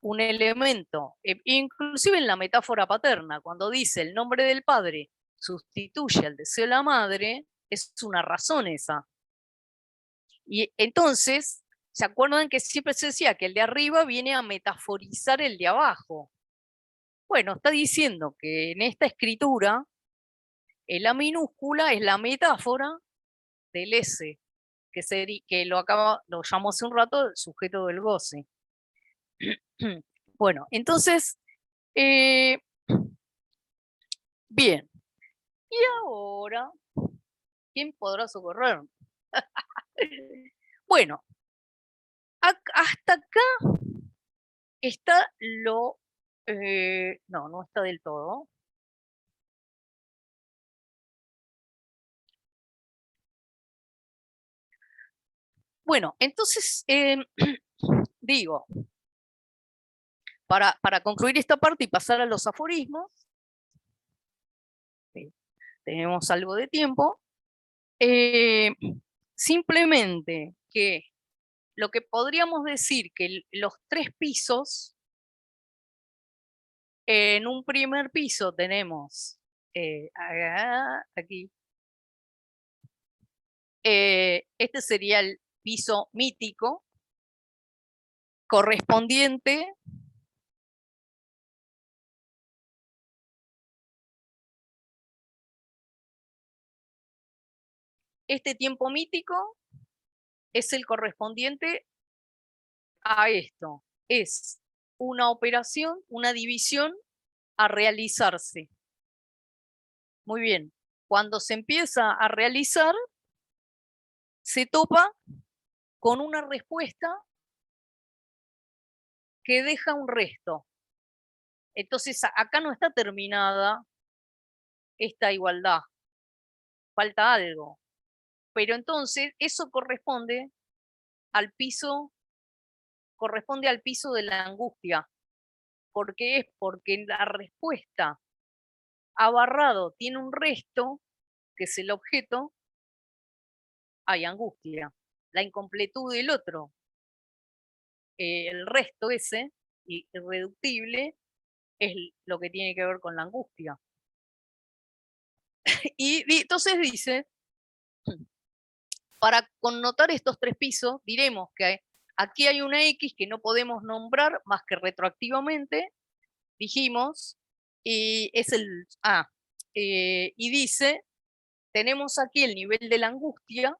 un elemento, inclusive en la metáfora paterna, cuando dice el nombre del padre sustituye al deseo de la madre, es una razón esa. Y entonces, ¿se acuerdan que siempre se decía que el de arriba viene a metaforizar el de abajo? Bueno, está diciendo que en esta escritura, la minúscula es la metáfora del S, que lo llamó hace un rato el sujeto del goce. Bueno, entonces, bien. Y ahora, ¿quién podrá socorrer? Bueno, hasta acá está lo... no, no está del todo. Bueno, entonces, digo, para concluir esta parte y pasar a los aforismos, tenemos algo de tiempo, simplemente que lo que podríamos decir que los 3 pisos, en un primer piso tenemos aquí, este sería el piso mítico correspondiente este tiempo mítico es el correspondiente a esto, es una operación, una división a realizarse. Muy bien, cuando se empieza a realizar, se topa con una respuesta que deja un resto. Entonces, acá no está terminada esta igualdad, falta algo. Pero entonces, eso corresponde al piso de la angustia. ¿Por qué? Es porque la respuesta a Barrado tiene un resto, que es el objeto, hay angustia. La incompletud del otro, el resto ese, irreductible, es lo que tiene que ver con la angustia. Y entonces dice, para connotar estos 3 pisos, diremos que aquí hay una X que no podemos nombrar más que retroactivamente, dijimos, y es el A. Y dice, tenemos aquí el nivel de la angustia,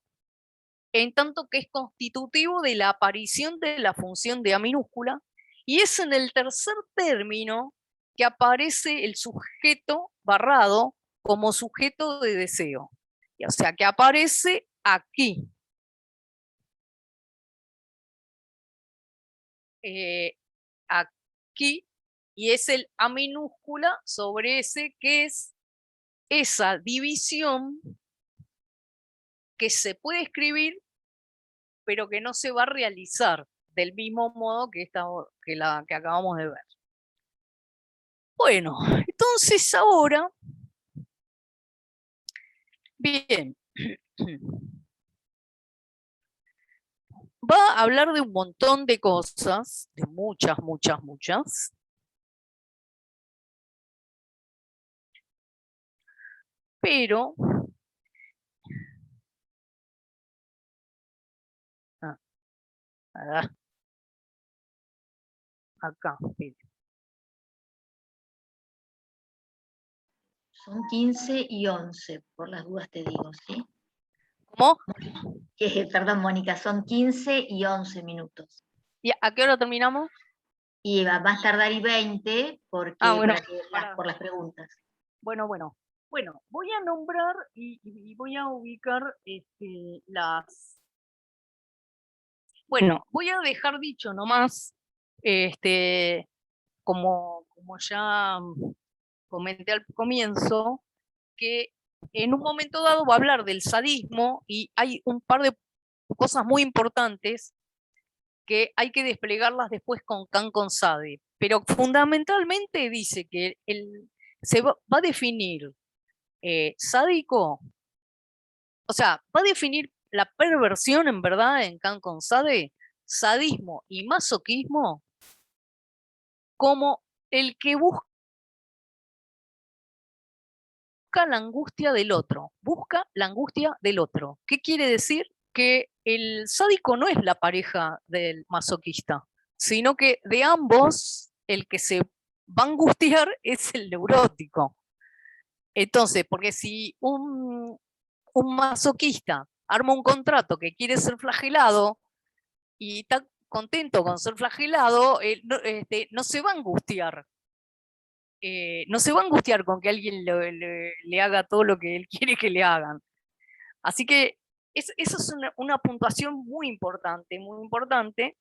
en tanto que es constitutivo de la aparición de la función de A minúscula, y es en el tercer término que aparece el sujeto Barrado como sujeto de deseo. O sea, que aparece aquí. Aquí, y es el A minúscula sobre ese, que es esa división que se puede escribir, pero que no se va a realizar del mismo modo que la que acabamos de ver. Bueno, entonces ahora, bien, va a hablar de un montón de cosas, de muchas, muchas, muchas. Pero acá, miren. Son 15 y 11, por las dudas te digo, ¿sí? ¿Cómo? Perdón, Mónica, son 15 y 11 minutos. ¿Y a qué hora terminamos? Y va más tardar y 20 porque, bueno, por las preguntas. Bueno, voy a nombrar y voy a ubicar las... Bueno, voy a dejar dicho nomás, como ya comenté al comienzo, que en un momento dado va a hablar del sadismo y hay un par de cosas muy importantes que hay que desplegarlas después con Kant con Sade, pero fundamentalmente dice que se va a definir sádico, o sea, va a definir la perversión, en verdad, en Can con Sade, sadismo y masoquismo, como el que busca la angustia del otro, busca la angustia del otro. ¿Qué quiere decir? Que el sádico no es la pareja del masoquista, sino que de ambos el que se va a angustiar es el neurótico. Entonces, porque si un masoquista arma un contrato que quiere ser flagelado y está contento con ser flagelado, no se va a angustiar. No se va a angustiar con que alguien le haga todo lo que él quiere que le hagan. Así que eso es una puntuación muy importante, muy importante.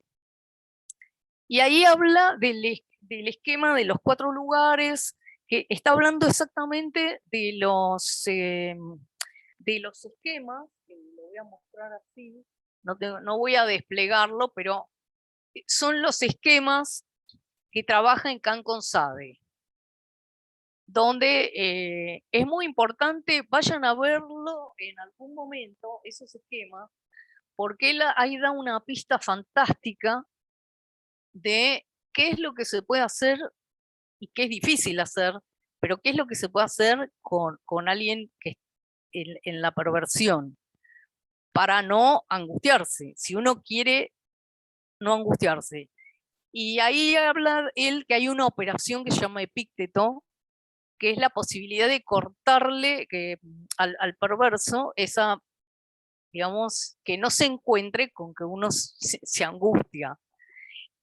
Y ahí habla del esquema de los 4 lugares, que está hablando exactamente de los esquemas, que lo voy a mostrar así, no voy a desplegarlo, pero son los esquemas que trabaja en Can con Sade, donde es muy importante, vayan a verlo en algún momento, esos esquemas, porque él ahí da una pista fantástica de qué es lo que se puede hacer y qué es difícil hacer, pero qué es lo que se puede hacer con alguien que en la perversión, para no angustiarse, si uno quiere no angustiarse. Y ahí habla él que hay una operación que se llama Epícteto, que es la posibilidad de cortarle al perverso esa, digamos, que no se encuentre con que uno se angustia.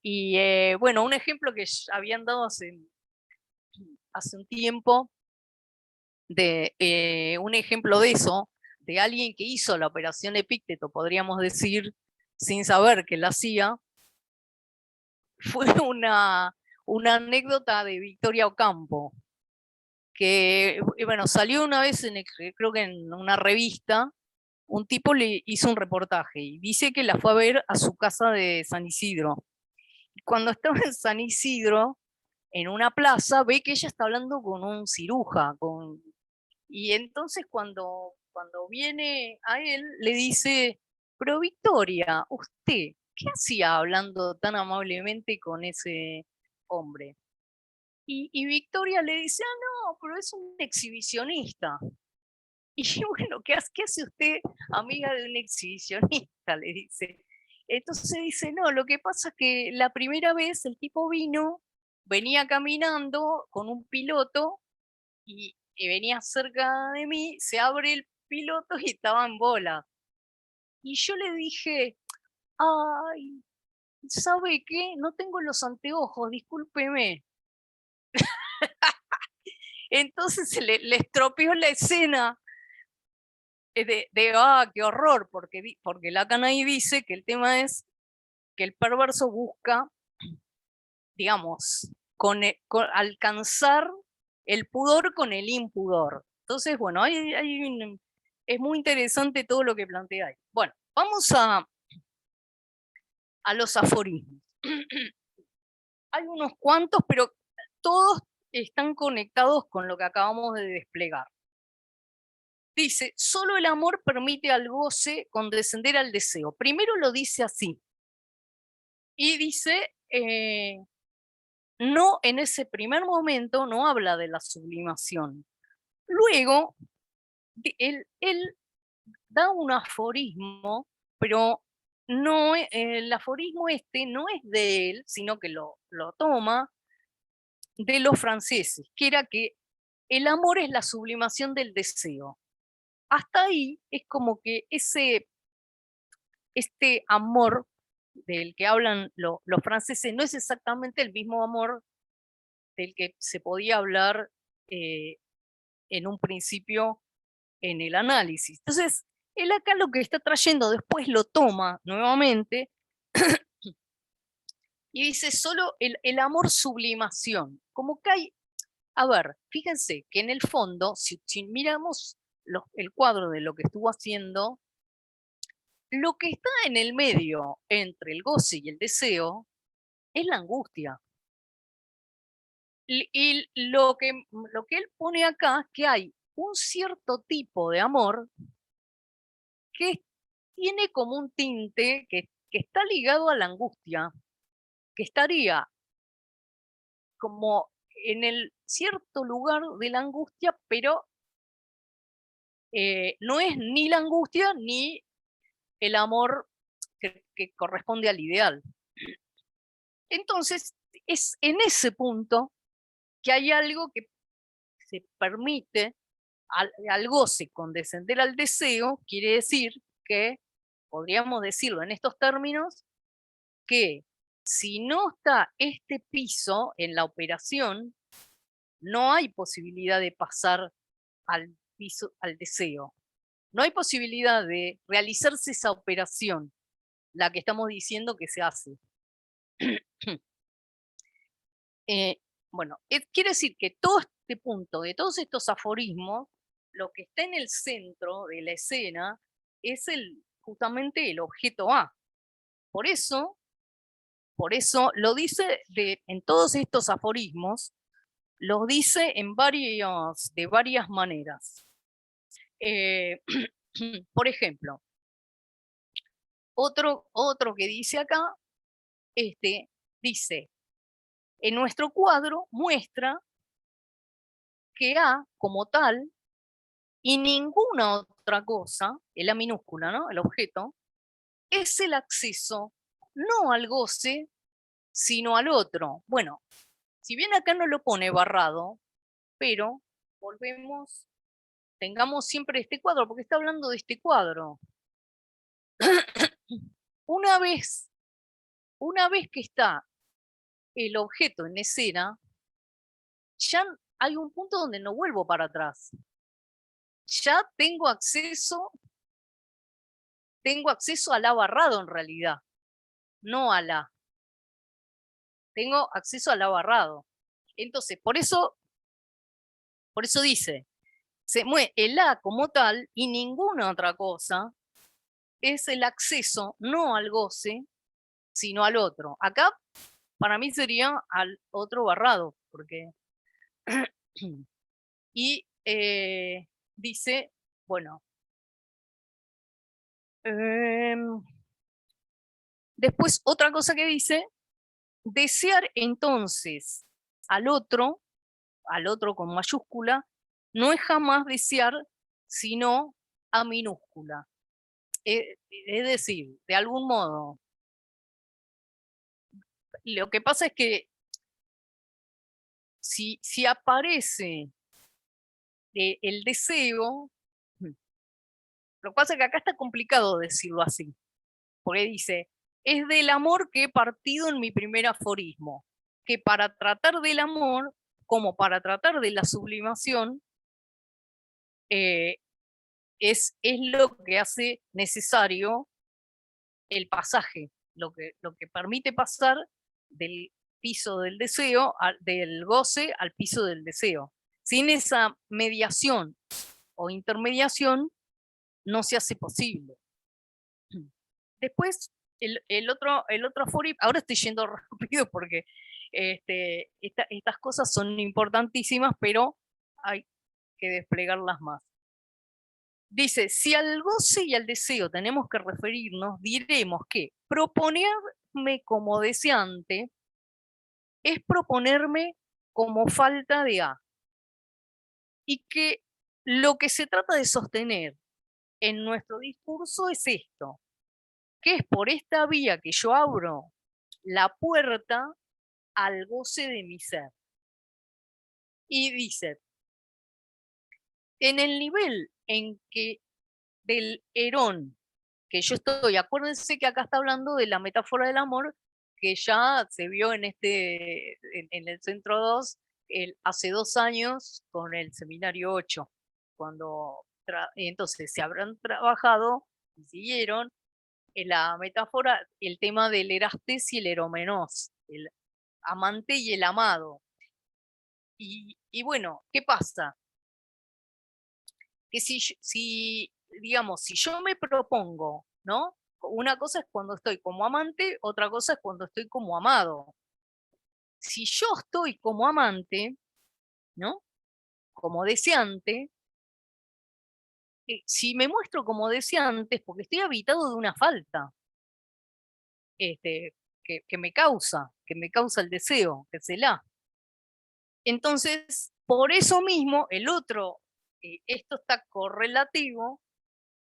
Y bueno, un ejemplo que habían dado hace un tiempo, de un ejemplo de eso, de alguien que hizo la operación Epícteto, podríamos decir, sin saber que la hacía, fue una anécdota de Victoria Ocampo, que bueno, salió una vez, creo que en una revista, un tipo le hizo un reportaje y dice que la fue a ver a su casa de San Isidro. Cuando estaba en San Isidro, en una plaza, ve que ella está hablando con un ciruja, y entonces cuando viene a él, le dice, pero Victoria, ¿usted qué hacía hablando tan amablemente con ese hombre? Y Victoria le dice, no, pero es un exhibicionista. Y bueno, ¿qué hace usted, amiga de un exhibicionista? Le dice. Entonces dice, no, lo que pasa es que la primera vez el tipo venía caminando con un piloto y venía cerca de mí, se abre el piloto y estaba en bola. Y yo le dije, ay, ¿sabe qué? No tengo los anteojos, discúlpeme. Entonces le estropeó la escena qué horror, porque Lacan ahí dice que el tema es que el perverso busca, digamos, alcanzar el pudor con el impudor. Entonces, bueno, es muy interesante todo lo que plantea ahí. Bueno, vamos a los aforismos. Hay unos cuantos, pero todos están conectados con lo que acabamos de desplegar. Dice, solo el amor permite al goce condescender al deseo. Primero lo dice así. Y dice, no, en ese primer momento no habla de la sublimación. Luego, él da un aforismo, pero no, el aforismo no es de él, sino que lo toma de los franceses, que era que el amor es la sublimación del deseo. Hasta ahí es como que este amor del que hablan los franceses no es exactamente el mismo amor del que se podía hablar en un principio en el análisis. Entonces, él acá lo que está trayendo después lo toma nuevamente y dice solo el amor sublimación. Como que hay, a ver, fíjense que en el fondo, si miramos el cuadro de lo que estuvo haciendo, lo que está en el medio entre el goce y el deseo es la angustia. Y lo que él pone acá es que hay un cierto tipo de amor que tiene como un tinte que está ligado a la angustia, que estaría como en el cierto lugar de la angustia, pero no es ni la angustia ni el amor que corresponde al ideal. Entonces, es en ese punto que hay algo que se permite al goce condescender al deseo, quiere decir que, podríamos decirlo en estos términos, que si no está este piso en la operación, no hay posibilidad de pasar al piso, al deseo. No hay posibilidad de realizarse esa operación, la que estamos diciendo que se hace. Bueno, quiere decir que todo este punto, de todos estos aforismos, lo que está en el centro de la escena es justamente el objeto A. Por eso lo dice en todos estos aforismos, los dice de varias maneras. Por ejemplo, otro que dice acá, dice, en nuestro cuadro muestra que A como tal y ninguna otra cosa, en la minúscula, ¿no? El objeto, es el acceso no al goce, sino al otro. Bueno, si bien acá no lo pone barrado, pero volvemos, tengamos siempre este cuadro, porque está hablando de este cuadro. Una vez que está el objeto en escena, ya hay un punto donde no vuelvo para atrás. Ya tengo acceso a la barrado en realidad, no a la. Tengo acceso a la barrado. Entonces, por eso dice, el A como tal y ninguna otra cosa es el acceso no al goce, sino al otro. Acá, para mí sería al otro barrado, porque... y dice, bueno, después otra cosa que dice, desear entonces al otro con mayúscula, no es jamás desear, sino a minúscula. Es decir, de algún modo, lo que pasa es que si aparece el deseo, lo que pasa es que acá está complicado decirlo así, porque dice, es del amor que he partido en mi primer aforismo, que para tratar del amor, como para tratar de la sublimación, es lo que hace necesario el pasaje, lo que permite pasar del piso del deseo, del goce al piso del deseo. Sin esa mediación o intermediación no se hace posible. Después, el otro aforismo, ahora estoy yendo rápido porque estas cosas son importantísimas, pero hay que desplegarlas más. Dice, si al goce y al deseo tenemos que referirnos, diremos que proponerme como deseante es proponerme como falta de A. Y que lo que se trata de sostener en nuestro discurso es esto, que es por esta vía que yo abro la puerta al goce de mi ser. Y dice, en el nivel en que del Herón que yo estoy, acuérdense que acá está hablando de la metáfora del amor que ya se vio en el Centro 2 hace 2 años con el Seminario 8, cuando entonces se habrán trabajado y siguieron en la metáfora el tema del Erastes y el Eromenos, el amante y el amado. Y bueno, ¿qué pasa? Que digamos, si yo me propongo, ¿no? Una cosa es cuando estoy como amante, otra cosa es cuando estoy como amado. Si yo estoy como amante, ¿no? Como deseante, si me muestro como decía antes, porque estoy habitado de una falta que me causa el deseo, que es el A. Entonces, por eso mismo, el otro, esto está correlativo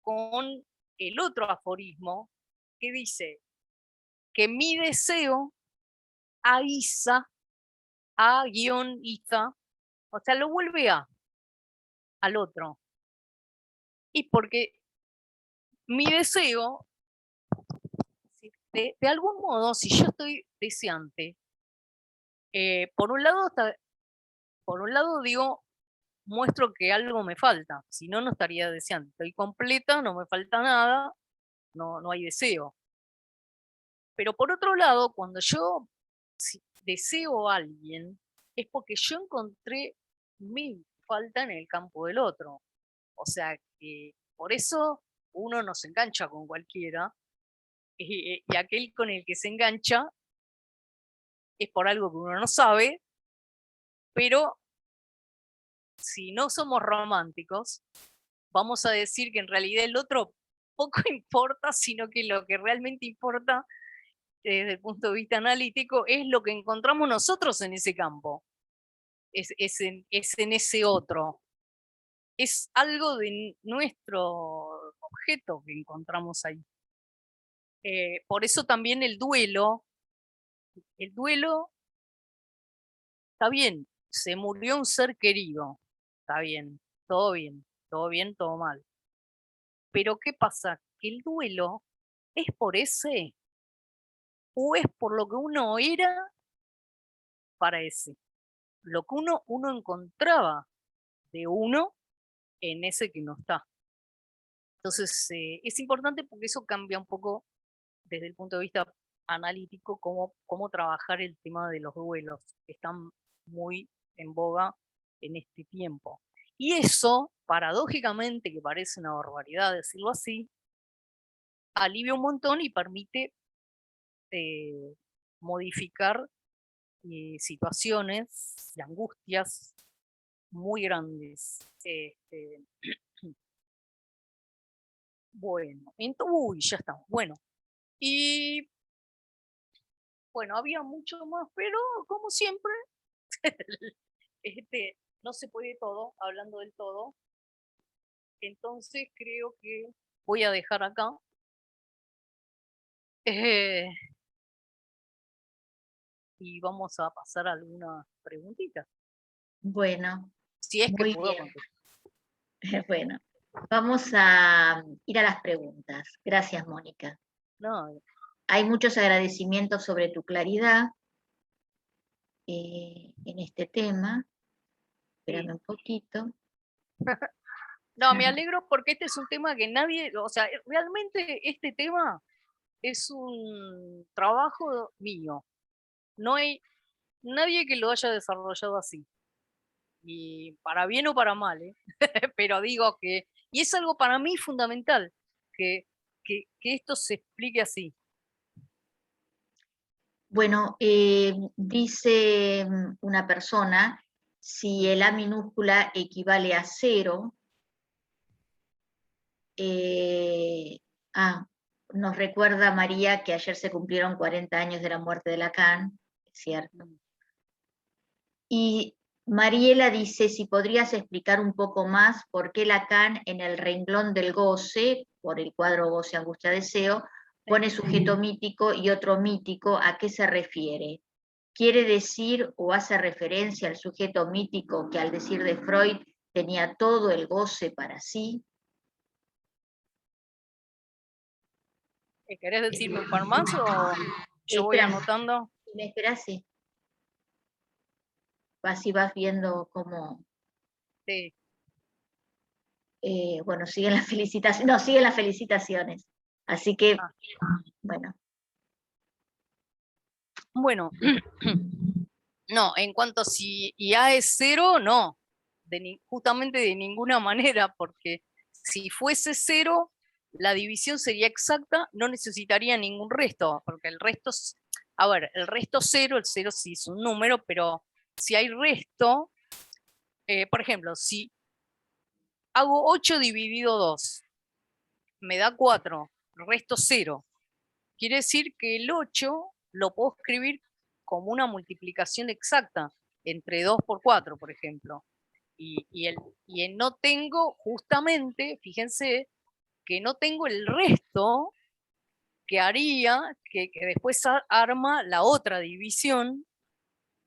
con el otro aforismo que dice que mi deseo aiza, A-iza, o sea, lo vuelve al otro. Y porque mi deseo, de algún modo, si yo estoy deseante, por un lado digo, muestro que algo me falta, si no, no estaría deseando. Estoy completa, no me falta nada, no hay deseo. Pero por otro lado, cuando yo deseo a alguien, es porque yo encontré mi falta en el campo del otro. O sea que por eso uno no se engancha con cualquiera, y aquel con el que se engancha es por algo que uno no sabe, pero si no somos románticos, vamos a decir que en realidad el otro poco importa, sino que lo que realmente importa desde el punto de vista analítico es lo que encontramos nosotros en ese campo, es en ese otro. Es algo de nuestro objeto que encontramos ahí. Por eso también el duelo está bien, se murió un ser querido, está bien, todo bien, todo bien, todo mal. Pero ¿qué pasa? Que el duelo es por ese o es por lo que uno era para ese. Lo que uno encontraba de uno en ese que no está. Entonces, es importante porque eso cambia un poco desde el punto de vista analítico cómo trabajar el tema de los duelos, que están muy en boga en este tiempo. Y eso, paradójicamente, que parece una barbaridad decirlo así, alivia un montón y permite modificar situaciones y angustias muy grandes. Bueno, uy, ya estamos. Bueno, y bueno, había mucho más, pero como siempre, no se puede todo, hablando del todo. Entonces creo que voy a dejar acá. eh, y vamos a pasar a algunas preguntitas. Bueno, Si es que muy puedo bien. contestar. Bueno, vamos a ir a las preguntas. Gracias, Mónica. No, Hay muchos agradecimientos sobre tu claridad en este tema. Espérame un poquito. no, me alegro porque este es un tema que nadie, o sea, realmente este tema es un trabajo mío. No hay nadie que lo haya desarrollado así. Y para bien o para mal, ¿eh? Pero digo que, y es algo para mí fundamental, que, que esto se explique así. Bueno, dice una persona, si el A minúscula equivale a 0, nos recuerda María que ayer se cumplieron 40 años de la muerte de Lacan, es cierto. Y Mariela dice si podrías explicar un poco más por qué Lacan en el renglón del goce, por el cuadro goce, angustia, deseo, pone sujeto mítico y otro mítico, ¿a qué se refiere? ¿Quiere decir o hace referencia al sujeto mítico que al decir de Freud tenía todo el goce para sí? ¿Querés decirme un par más o yo voy anotando? ¿Me esperás? Sí. Así vas viendo cómo... Sí. Bueno, siguen las felicitaciones. No, siguen las felicitaciones. Así que, bueno. Bueno, no, en cuanto a si A es 0, no, justamente de ninguna manera, porque si fuese 0, la división sería exacta, no necesitaría ningún resto, porque el resto, a ver, el resto 0, el 0 sí es un número, pero si hay resto, por ejemplo, si hago 8 dividido 2, me da 4, resto 0. Quiere decir que el 8 lo puedo escribir como una multiplicación exacta, entre 2 por 4, por ejemplo. Y no tengo, justamente, fíjense, que no tengo el resto que haría, que después arma la otra división,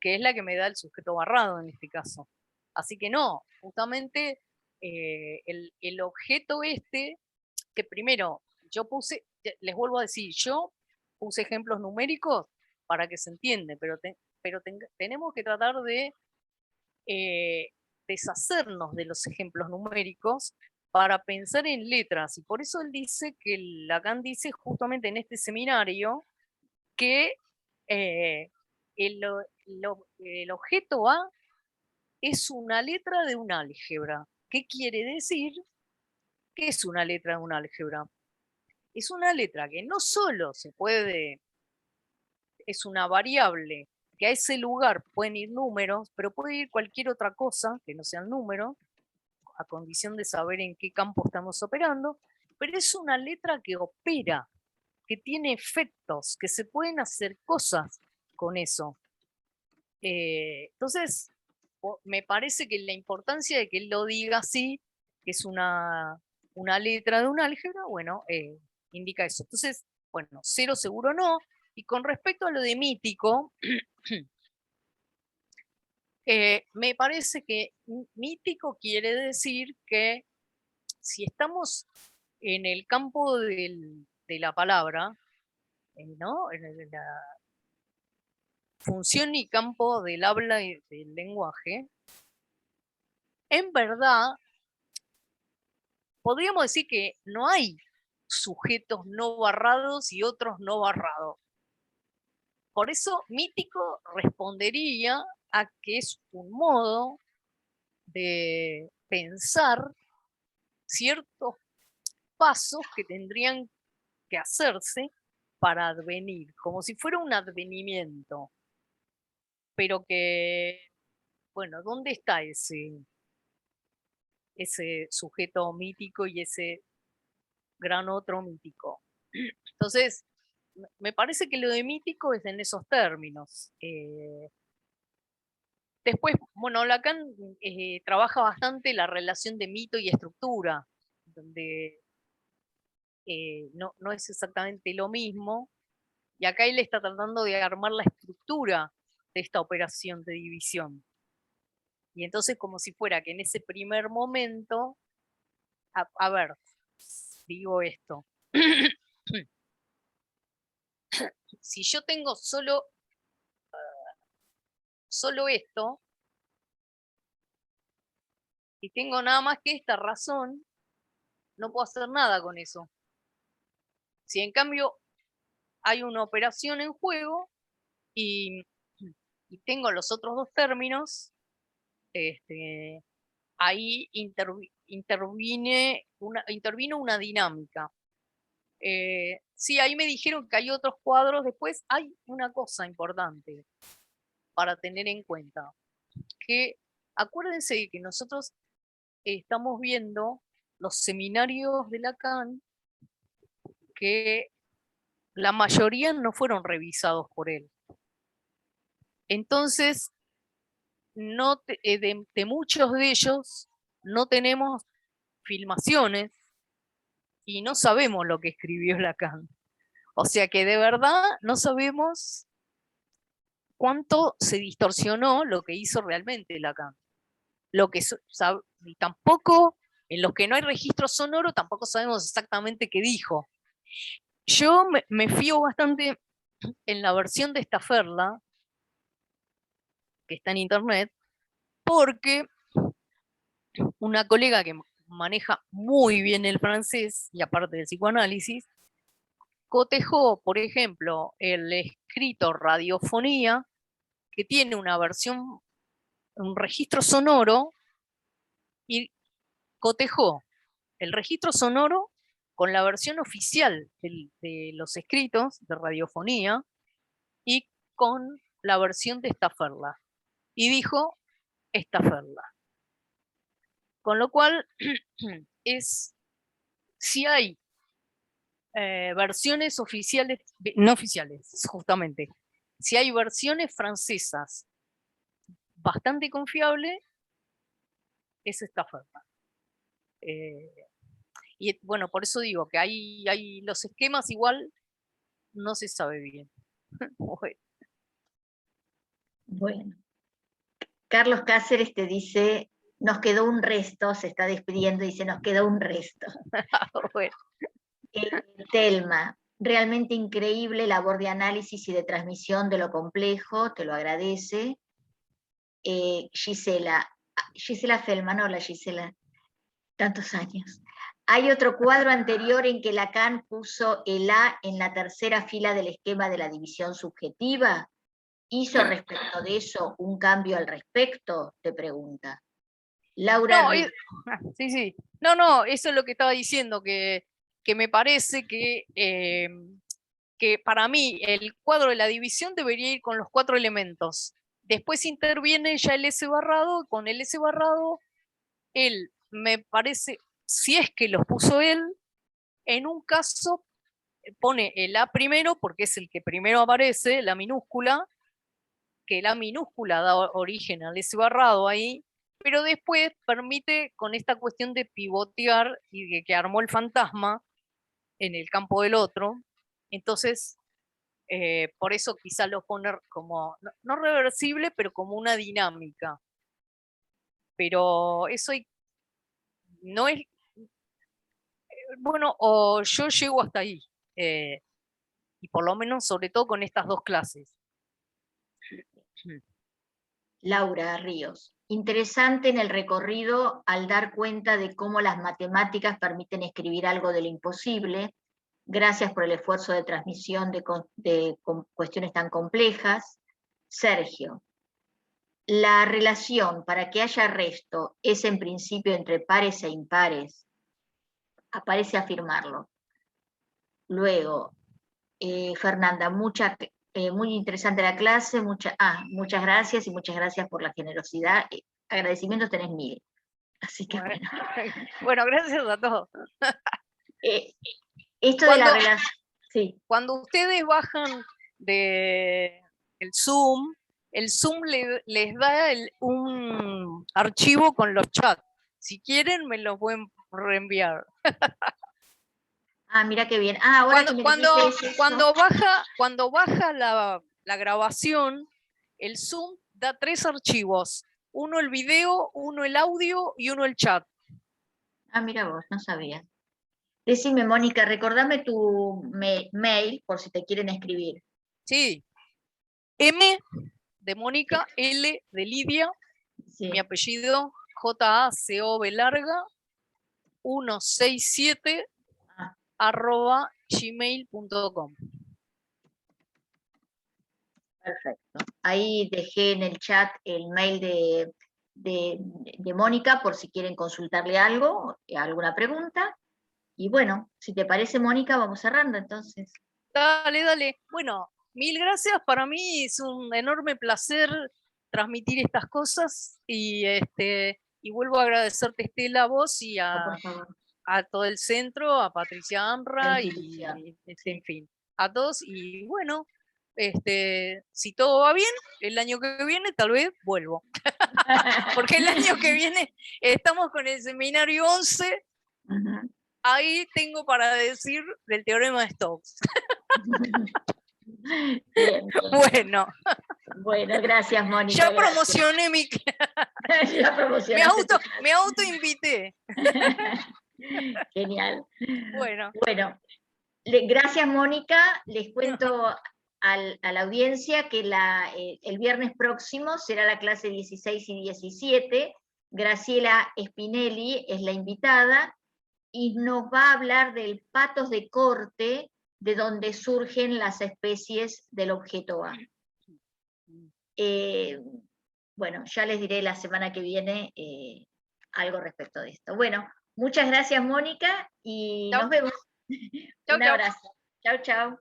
que es la que me da el sujeto barrado en este caso. Así que no, justamente el objeto que primero yo puse, les vuelvo a decir, yo puse ejemplos numéricos para que se entiende, pero tenemos que tratar de deshacernos de los ejemplos numéricos para pensar en letras. Y por eso él dice que Lacan dice justamente en este seminario que el objeto A es una letra de un álgebra. ¿Qué quiere decir? ¿Qué es una letra de un álgebra? Es una letra que no solo es una variable, que a ese lugar pueden ir números, pero puede ir cualquier otra cosa que no sean números, a condición de saber en qué campo estamos operando, pero es una letra que opera, que tiene efectos, que se pueden hacer cosas con eso. Entonces, me parece que la importancia de que él lo diga así, que es una letra de un álgebra, bueno, indica eso. Entonces, bueno, 0 seguro no. Y con respecto a lo de mítico, me parece que mítico quiere decir que si estamos en el campo de la palabra, ¿no? En la función y campo del habla y del lenguaje, en verdad, podríamos decir que no hay sujetos no barrados y otros no barrados. Por eso mítico respondería a que es un modo de pensar ciertos pasos que tendrían que hacerse para advenir, como si fuera un advenimiento. Pero que, bueno, ¿dónde está ese sujeto mítico y ese gran otro mítico? Entonces, me parece que lo de mítico es en esos términos. Después, bueno, Lacan trabaja bastante la relación de mito y estructura, donde no es exactamente lo mismo, y acá él está tratando de armar la estructura de esta operación de división. Y entonces, como si fuera que en ese primer momento, a ver, digo esto, si yo tengo solo esto, y tengo nada más que esta razón, no puedo hacer nada con eso. Si en cambio hay una operación en juego y tengo los otros dos términos, ahí intervino una dinámica. Sí, ahí me dijeron que hay otros cuadros. Después hay una cosa importante para tener en cuenta, que acuérdense que nosotros estamos viendo los seminarios de Lacan, que la mayoría no fueron revisados por él. Entonces, de muchos de ellos no tenemos filmaciones y no sabemos lo que escribió Lacan. O sea que de verdad no sabemos cuánto se distorsionó lo que hizo realmente Lacan. Y tampoco, en los que no hay registro sonoro, tampoco sabemos exactamente qué dijo. Yo me fío bastante en la versión de Staferla, que está en internet, porque una colega que maneja muy bien el francés y aparte del psicoanálisis, cotejó, por ejemplo, el escrito Radiofonía, que tiene una versión, un registro sonoro, y cotejó el registro sonoro con la versión oficial de los escritos de Radiofonía y con la versión de Staferla. Y dijo Staferla. Con lo cual, si hay versiones oficiales, no oficiales, justamente, si hay versiones francesas bastante confiables, es esta oferta. Y bueno, por eso digo que hay los esquemas igual no se sabe bien. Bueno, Carlos Cáceres te dice, nos quedó un resto, se está despidiendo y dice, nos quedó un resto. Bueno. Telma, realmente increíble labor de análisis y de transmisión de lo complejo, te lo agradece. Gisela Feldman, hola Gisela, tantos años. Hay otro cuadro anterior en que Lacan puso el A en la tercera fila del esquema de la división subjetiva. ¿Hizo respecto de eso un cambio al respecto? Te pregunta. Laura. No, sí. No, eso es lo que estaba diciendo, que me parece que para mí el cuadro de la división debería ir con los 4 elementos. Después interviene ya el S barrado, con el S barrado, él me parece, si es que los puso él, en un caso pone el A primero, porque es el que primero aparece, la minúscula, que la minúscula da origen al S barrado ahí, pero después permite con esta cuestión de pivotear y de que armó el fantasma en el campo del otro. Entonces, por eso quizá lo poner como, no reversible, pero como una dinámica. Pero eso no es, bueno, o yo llego hasta ahí, y por lo menos sobre todo con estas 2 clases. Laura Ríos. Interesante en el recorrido al dar cuenta de cómo las matemáticas permiten escribir algo de lo imposible. Gracias por el esfuerzo de transmisión de cuestiones tan complejas. Sergio. La relación para que haya resto es en principio entre pares e impares. Aparece afirmarlo. Luego, Fernanda, muy interesante la clase, muchas gracias y muchas gracias por la generosidad. Agradecimientos tenés 1000. Así que bueno. Bueno, gracias a todos. Esto de la relación. Sí. Cuando ustedes bajan el Zoom les da un archivo con los chats. Si quieren, me lo pueden reenviar. Mira qué bien. Ahora cuando baja la grabación, el Zoom da 3 archivos. Uno el video, uno el audio y uno el chat. Mira vos, no sabía. Decime, Mónica, recordame tu mail por si te quieren escribir. Sí. M de Mónica, L de Lidia, sí. Mi apellido, JACOB larga, 167 @gmail.com. Perfecto. Ahí dejé en el chat el mail de Mónica por si quieren consultarle algo, alguna pregunta. Y bueno, si te parece, Mónica, vamos cerrando entonces. Dale. Bueno, 1000 gracias. Para mí es un enorme placer transmitir estas cosas y vuelvo a agradecerte, Estela, a vos y a todo el centro, a Patricia Amra y en fin, a todos. Y bueno, si todo va bien, el año que viene tal vez vuelvo. Porque el año que viene estamos con el seminario 11. Ahí tengo para decir del teorema de Stokes. Bien. Bueno, gracias, Mónica. Ya promocioné mi me autoinvité. Genial. Bueno, gracias, Mónica. Les cuento a la audiencia que el viernes próximo será la clase 16 y 17. Graciela Spinelli es la invitada y nos va a hablar del patos de corte, de donde surgen las especies del objeto A. Bueno, ya les diré la semana que viene algo respecto de esto. Bueno, muchas gracias, Mónica, y nos vemos. Un abrazo. Chau, chau.